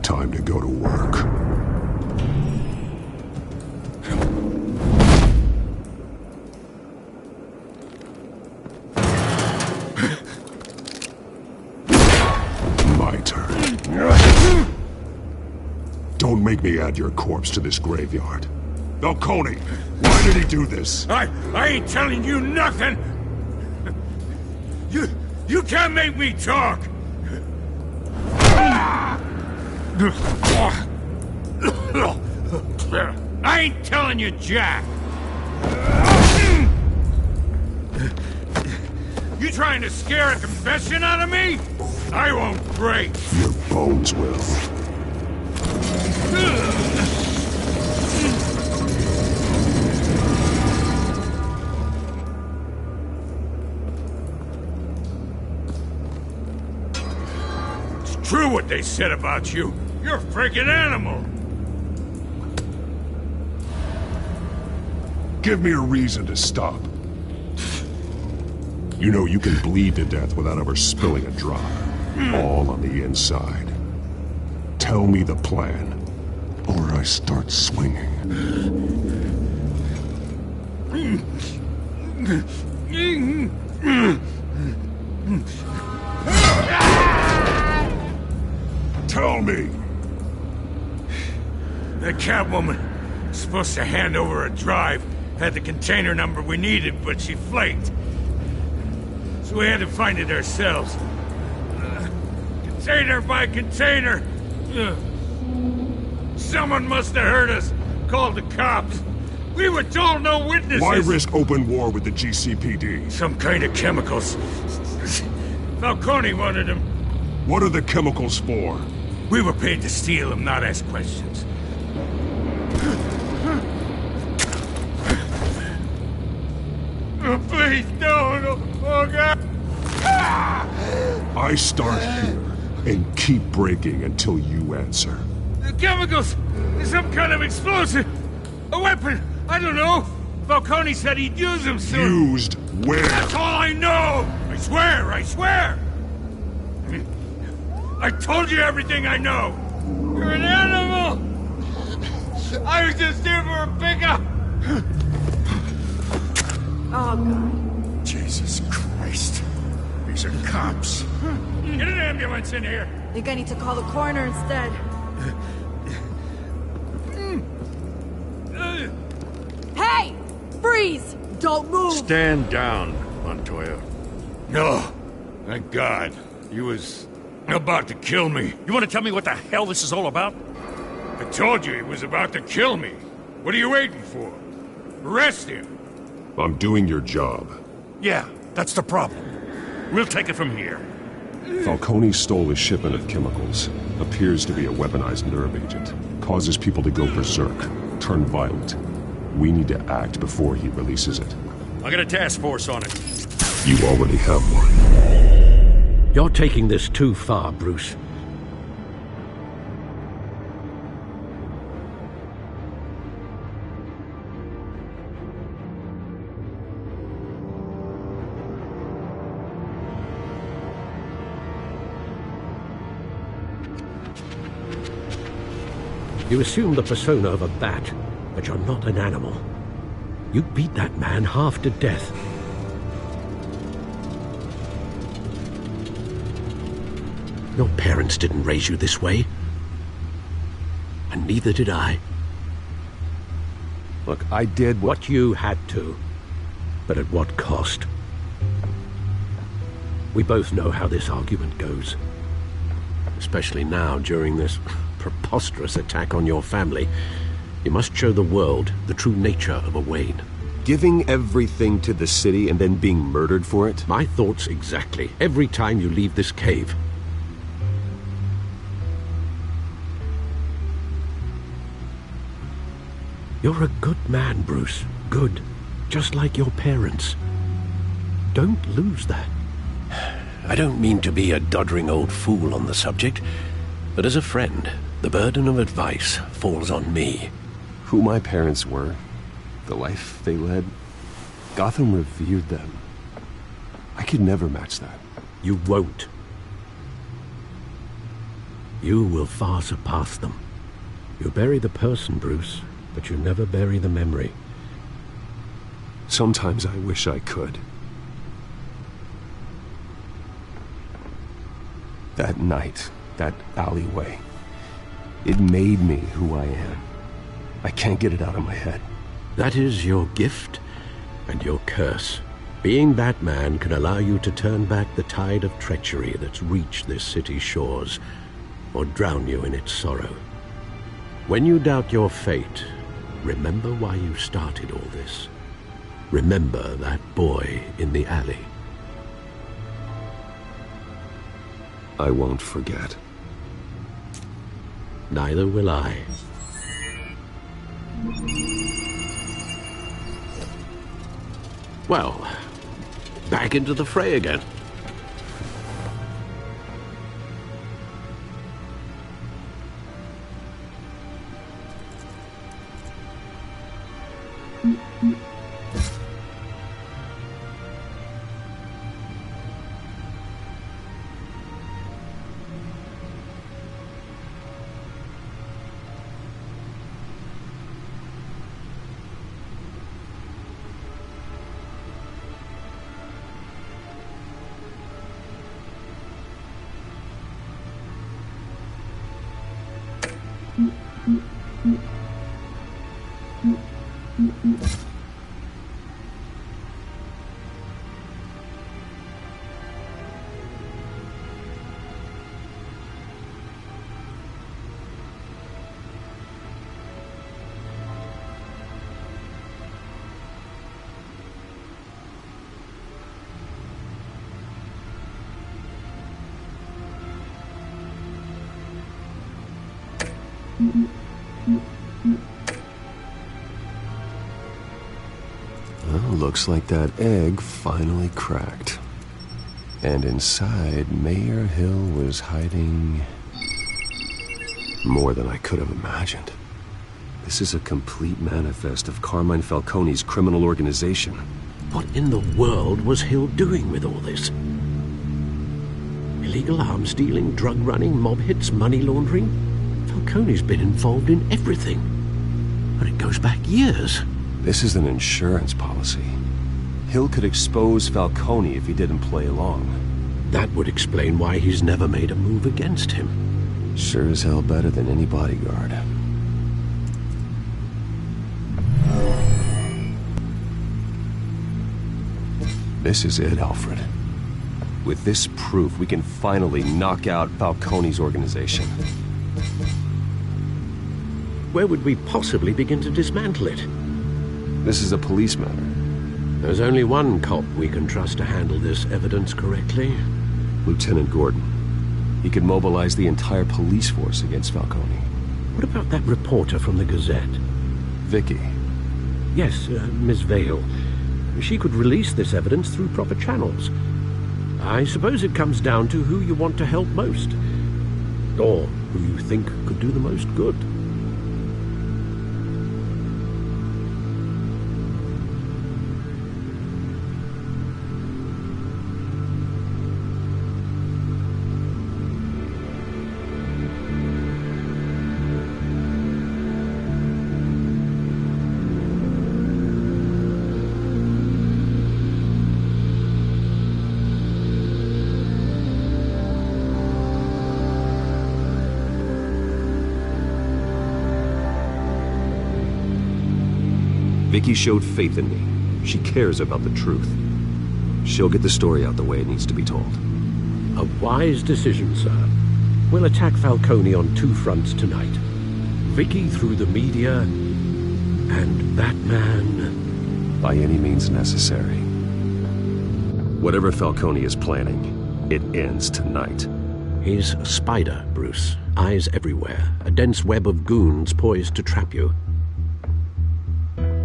Time to go to work. make me add your corpse to this graveyard. Falcone, why did he do this? I ain't telling you nothing! You can't make me talk! I ain't telling you jack! You trying to scare a confession out of me? I won't break! Your bones will. It's true what they said about you. You're a freaking animal! Give me a reason to stop. You know you can bleed to death without ever spilling a drop. All on the inside. Tell me the plan, or I start swinging. Tell me! The Catwoman was supposed to hand over a drive. Had the container number we needed, but she flaked. So we had to find it ourselves. Container by container. Someone must have heard us. Called the cops. We were told no witnesses. Why risk open war with the GCPD? Some kind of chemicals. Falcone wanted them. What are the chemicals for? We were paid to steal them, not ask questions. Oh, please, no. Oh, God. I start here and keep breaking until you answer. The chemicals! Some kind of explosive! A weapon! I don't know! Falcone said he'd use them soon! Used where? That's all I know! I swear! I told you everything I know! You're an animal! I was just here for a pickup! Oh, God. Jesus Christ. These are cops. Get an ambulance in here! I think I need to call the coroner instead. Hey! Freeze! Don't move! Stand down, Montoya. No. Thank God. He was about to kill me. You want to tell me what the hell this is all about? I told you he was about to kill me. What are you waiting for? Arrest him. I'm doing your job. Yeah, that's the problem. We'll take it from here. Falcone stole a shipment of chemicals. Appears to be a weaponized nerve agent. Causes people to go berserk. Turn violent. We need to act before he releases it. I got a task force on it. You already have one. You're taking this too far, Bruce. You assume the persona of a bat, but you're not an animal. You beat that man half to death. Your parents didn't raise you this way. And neither did I. Look, I did what you had to. But at what cost? We both know how this argument goes. Especially now, during this preposterous attack on your family. You must show the world the true nature of a Wayne. Giving everything to the city and then being murdered for it? My thoughts exactly. Every time you leave this cave. You're a good man, Bruce. Good. Just like your parents. Don't lose that. I don't mean to be a doddering old fool on the subject, but as a friend, the burden of advice falls on me. Who my parents were, the life they led, Gotham revered them. I could never match that. You won't. You will far surpass them. You bury the person, Bruce, but you never bury the memory. Sometimes I wish I could. That night, that alleyway. It made me who I am. I can't get it out of my head. That is your gift and your curse. Being Batman can allow you to turn back the tide of treachery that's reached this city's shores, or drown you in its sorrow. When you doubt your fate, remember why you started all this. Remember that boy in the alley. I won't forget. Neither will I. Well, back into the fray again. Well, looks like that egg finally cracked. And inside, Mayor Hill was hiding more than I could have imagined. This is a complete manifest of Carmine Falcone's criminal organization. What in the world was Hill doing with all this? Illegal arms dealing, drug running, mob hits, money laundering? Falcone's been involved in everything. But it goes back years. This is an insurance policy. Hill could expose Falcone if he didn't play along. That would explain why he's never made a move against him. Sure as hell better than any bodyguard. This is it, Alfred. With this proof, we can finally knock out Falcone's organization. Where would we possibly begin to dismantle it? This is a police matter. There's only one cop we can trust to handle this evidence correctly. Lieutenant Gordon. He could mobilize the entire police force against Falcone. What about that reporter from the Gazette? Vicky. Yes, Miss Vale. She could release this evidence through proper channels. I suppose it comes down to who you want to help most. Or who you think could do the most good. Vicky showed faith in me. She cares about the truth. She'll get the story out the way it needs to be told. A wise decision, sir. We'll attack Falcone on two fronts tonight. Vicky through the media, and Batman... by any means necessary. Whatever Falcone is planning, it ends tonight. He's a spider, Bruce. Eyes everywhere. A dense web of goons poised to trap you.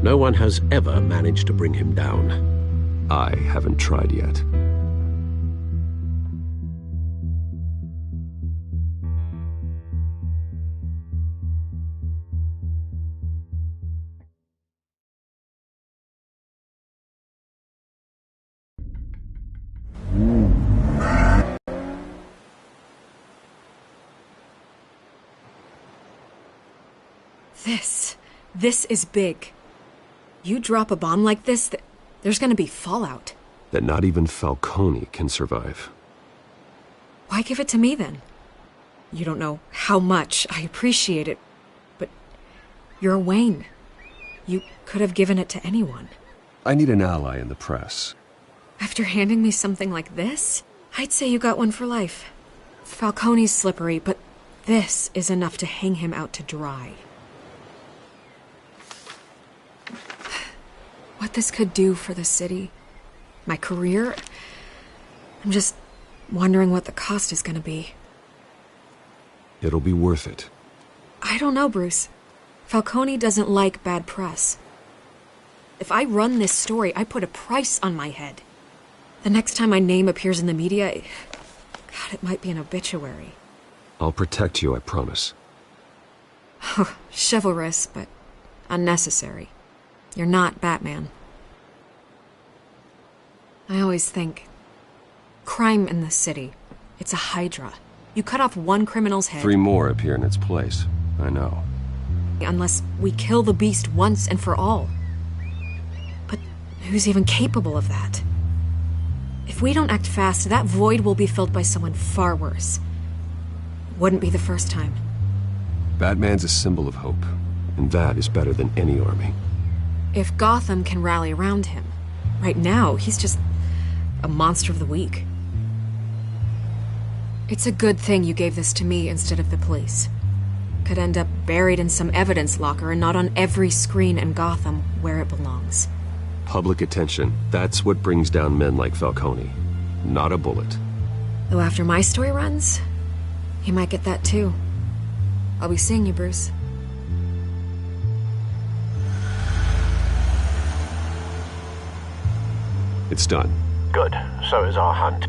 No one has ever managed to bring him down. I haven't tried yet. This is big. You drop a bomb like this, there's gonna be fallout. That not even Falcone can survive. Why give it to me, then? You don't know how much I appreciate it, but you're Wayne. You could have given it to anyone. I need an ally in the press. After handing me something like this, I'd say you got one for life. Falcone's slippery, but this is enough to hang him out to dry. What this could do for the city, my career, I'm just wondering what the cost is going to be. It'll be worth it. I don't know, Bruce. Falcone doesn't like bad press. If I run this story, I put a price on my head. The next time my name appears in the media, God, it might be an obituary. I'll protect you, I promise. Chivalrous, but unnecessary. You're not Batman. I always think, crime in the city, it's a hydra. You cut off one criminal's head. 3 more appear in its place. I know. Unless we kill the beast once and for all. But who's even capable of that? If we don't act fast, that void will be filled by someone far worse. Wouldn't be the first time. Batman's a symbol of hope, and that is better than any army. If Gotham can rally around him, right now he's just a monster of the week. It's a good thing you gave this to me instead of the police. Could end up buried in some evidence locker and not on every screen in Gotham where it belongs. Public attention, that's what brings down men like Falcone. Not a bullet. Though after my story runs, he might get that too. I'll be seeing you, Bruce. It's done. Good. So is our hunt.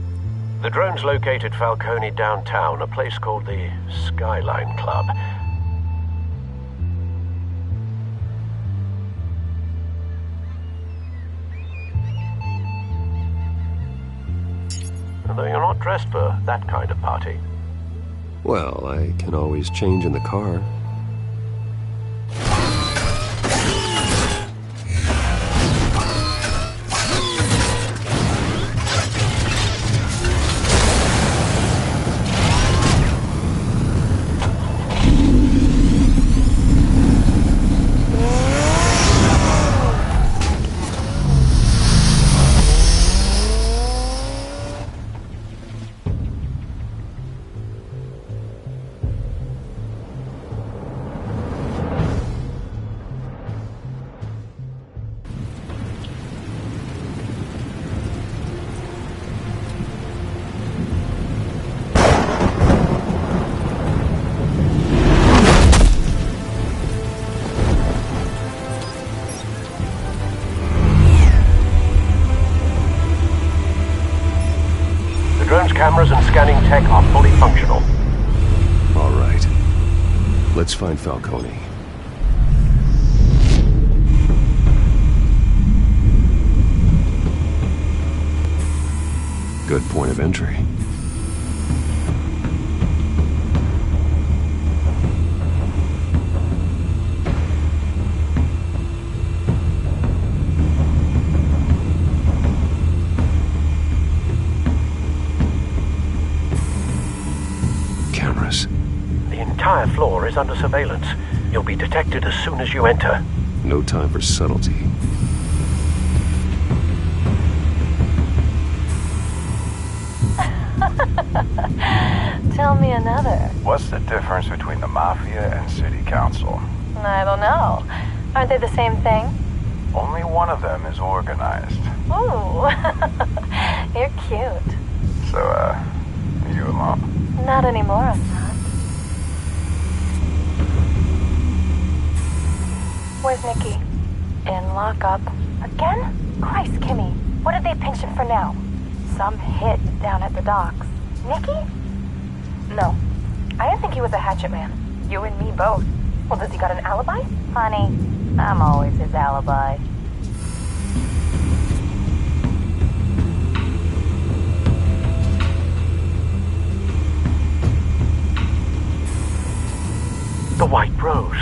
The drones located Falcone downtown, a place called the Skyline Club. Although you're not dressed for that kind of party. Well, I can always change in the car. Cameras and scanning tech are fully functional. All right. Let's find Falcone. Good point of entry. The entire floor is under surveillance. You'll be detected as soon as you enter. No time for subtlety. Tell me another. What's the difference between the Mafia and City Council? I don't know. Aren't they the same thing? Only one of them is organized. Ooh, you're cute. So, are you alone? Not anymore, I'm not. Where's Nikki? In lockup. Again? Christ, Kimmy. What did they pinch him for now? Some hit down at the docks. Nikki? No. I didn't think he was a hatchet man. You and me both. Well, does he got an alibi? Honey, I'm always his alibi. The white rose.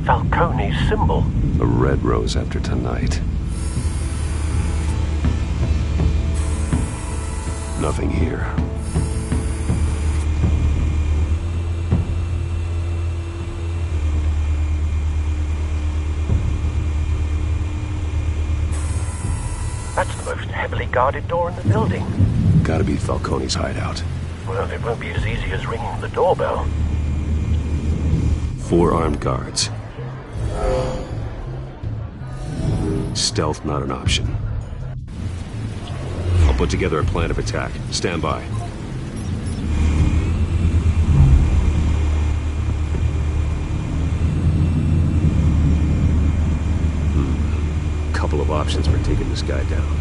Falcone's symbol. A red rose after tonight. Nothing here. That's the most heavily guarded door in the building. Gotta be Falcone's hideout. Well, it won't be as easy as ringing the doorbell. 4 armed guards. Stealth not an option. I'll put together a plan of attack. Stand by. Couple of options for taking this guy down.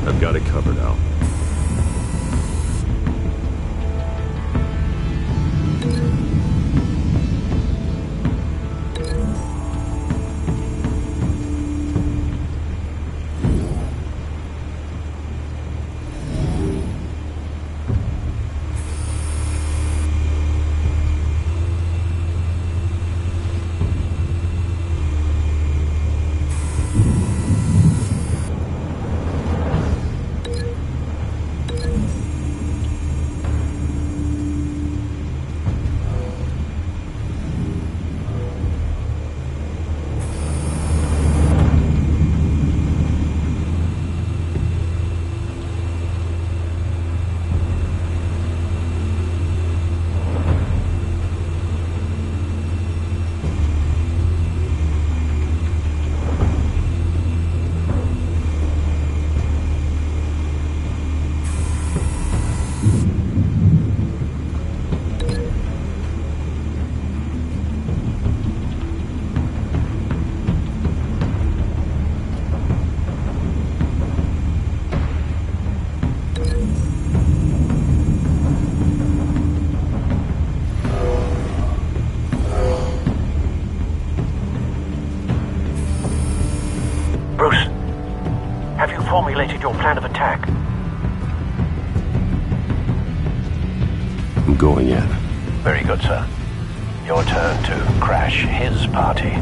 I've got it covered, Al. Formulated your plan of attack. I'm going in. Very good, sir. Your turn to crash his party.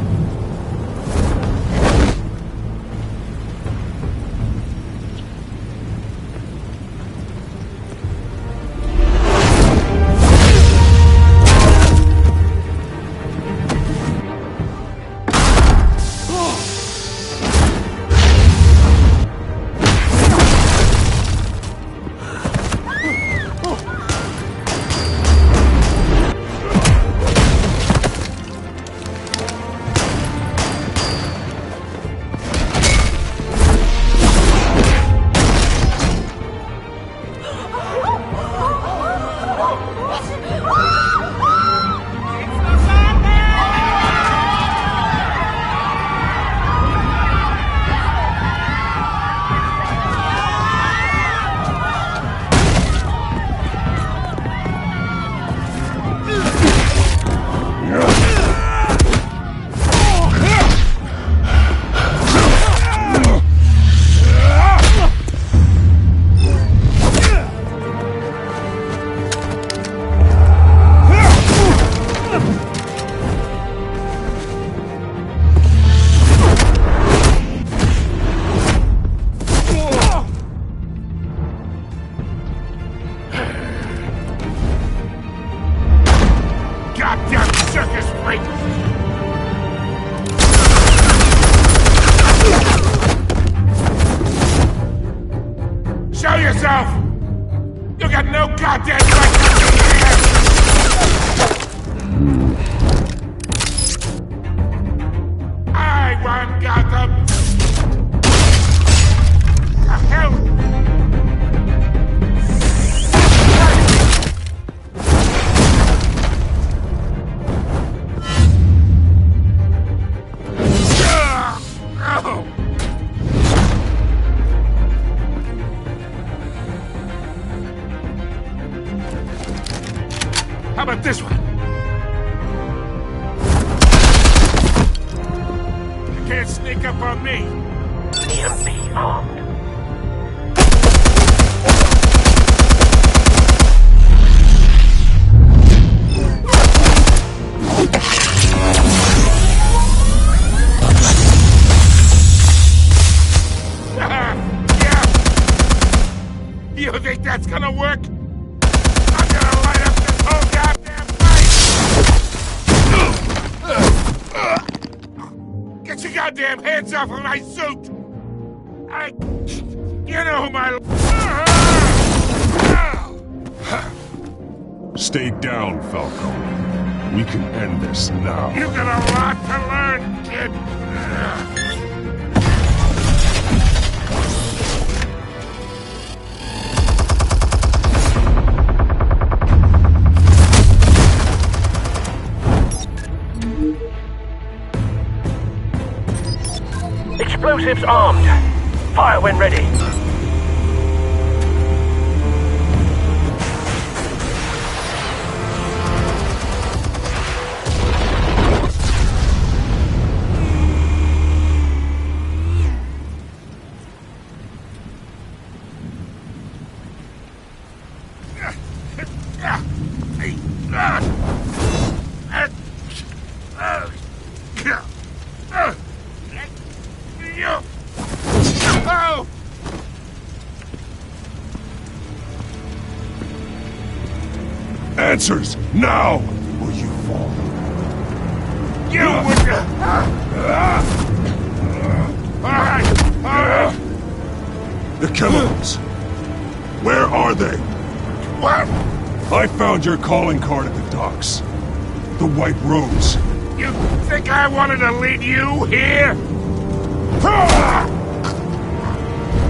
Wait! Show yourself! You got no goddamn right to be here! I run Gotham! The hell? How about this one? You can't sneak up on me. EMP armed. Yeah. You think that's gonna work? I'm gonna light up this whole goddamn place! Get your goddamn hands off of my suit! You know who my... Stay down, Falcone. We can end this now. You got a lot to learn, kid! Explosives armed. Fire when ready. Answers, now, or you fall. You would... Alright! The chemicals. Where are they? What? I found your calling card at the docks. The White Rose. You think I wanted to lead you here?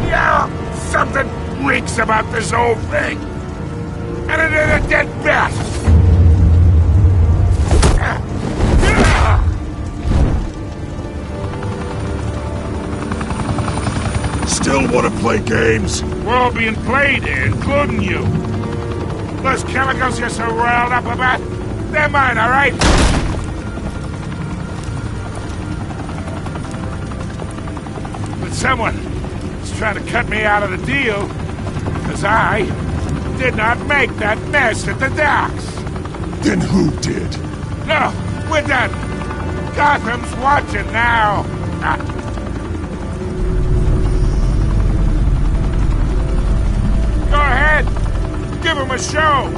Yeah, something reeks about this whole thing. And it is a dead bat! Still want to play games? We're all being played here, including you. Those chemicals you're so riled up about, they're mine, all right? But someone is trying to cut me out of the deal, because I did not make that mess at the docks. Then who did? No, we're done. Gotham's watching now. Go ahead. Give him a show.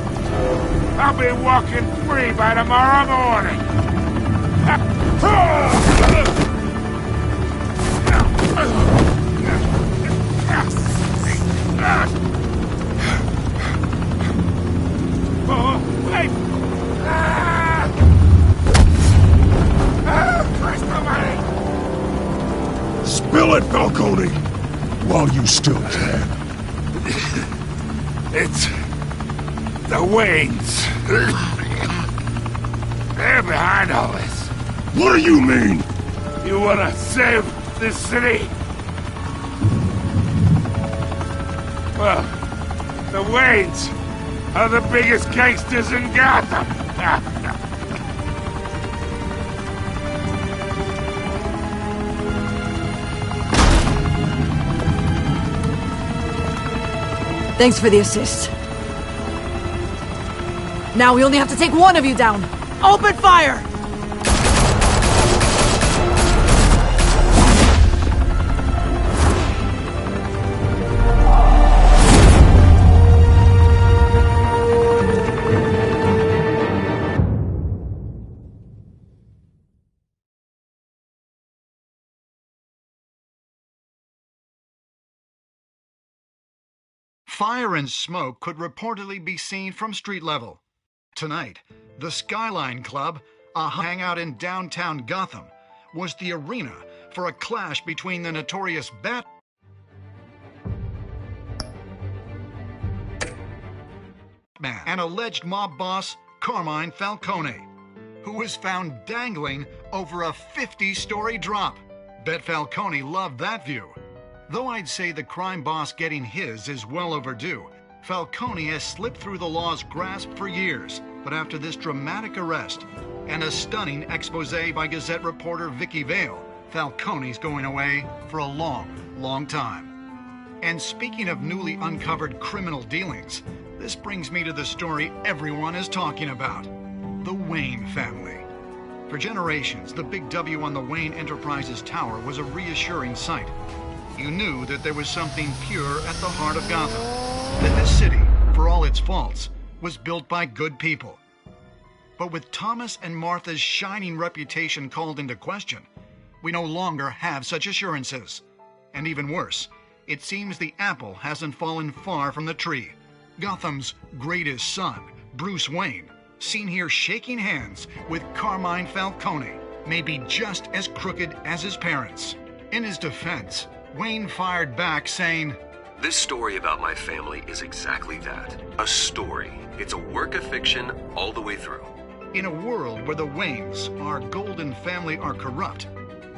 I'll be walking free by tomorrow morning. Wait! Spill it, Falcone! While you still can. It's... the Waynes. They're behind all this. What do you mean? You wanna save this city? Well, the Waynes are the biggest gangsters in Gotham. Thanks for the assist. Now we only have to take one of you down. Open fire! Fire and smoke could reportedly be seen from street level. Tonight, the Skyline Club, a hangout in downtown Gotham, was the arena for a clash between the notorious Batman and alleged mob boss Carmine Falcone, who was found dangling over a 50-story drop. Bet Falcone loved that view. Though I'd say the crime boss getting his is well overdue, Falcone has slipped through the law's grasp for years. But after this dramatic arrest and a stunning expose by Gazette reporter Vicky Vale, Falcone's going away for a long, long time. And speaking of newly uncovered criminal dealings, this brings me to the story everyone is talking about: the Wayne family. For generations, the big W on the Wayne Enterprises Tower was a reassuring sight. You knew that there was something pure at the heart of Gotham, that this city, for all its faults, was built by good people. But with Thomas and Martha's shining reputation called into question, we no longer have such assurances. And even worse, it seems the apple hasn't fallen far from the tree. Gotham's greatest son, Bruce Wayne, seen here shaking hands with Carmine Falcone, may be just as crooked as his parents. In his defense, Wayne fired back saying, "This story about my family is exactly that. A story. It's a work of fiction all the way through." In a world where the Waynes, our golden family, are corrupt,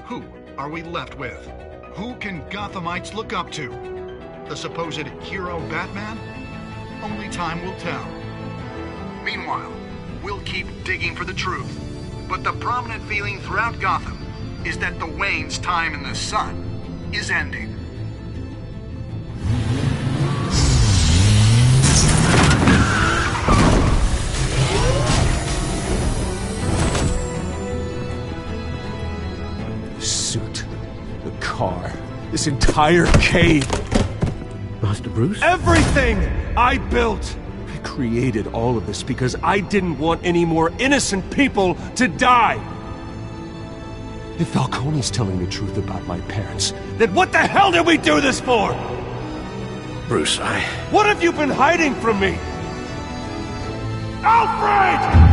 who are we left with? Who can Gothamites look up to? The supposed hero Batman? Only time will tell. Meanwhile, we'll keep digging for the truth. But the prominent feeling throughout Gotham is that the Waynes' time in the sun is ending. The suit, the car, this entire cave. Master Bruce? Everything I built! I created all of this because I didn't want any more innocent people to die! If Falcone's telling the truth about my parents, then what the hell did we do this for? Bruce, What have you been hiding from me? Alfred!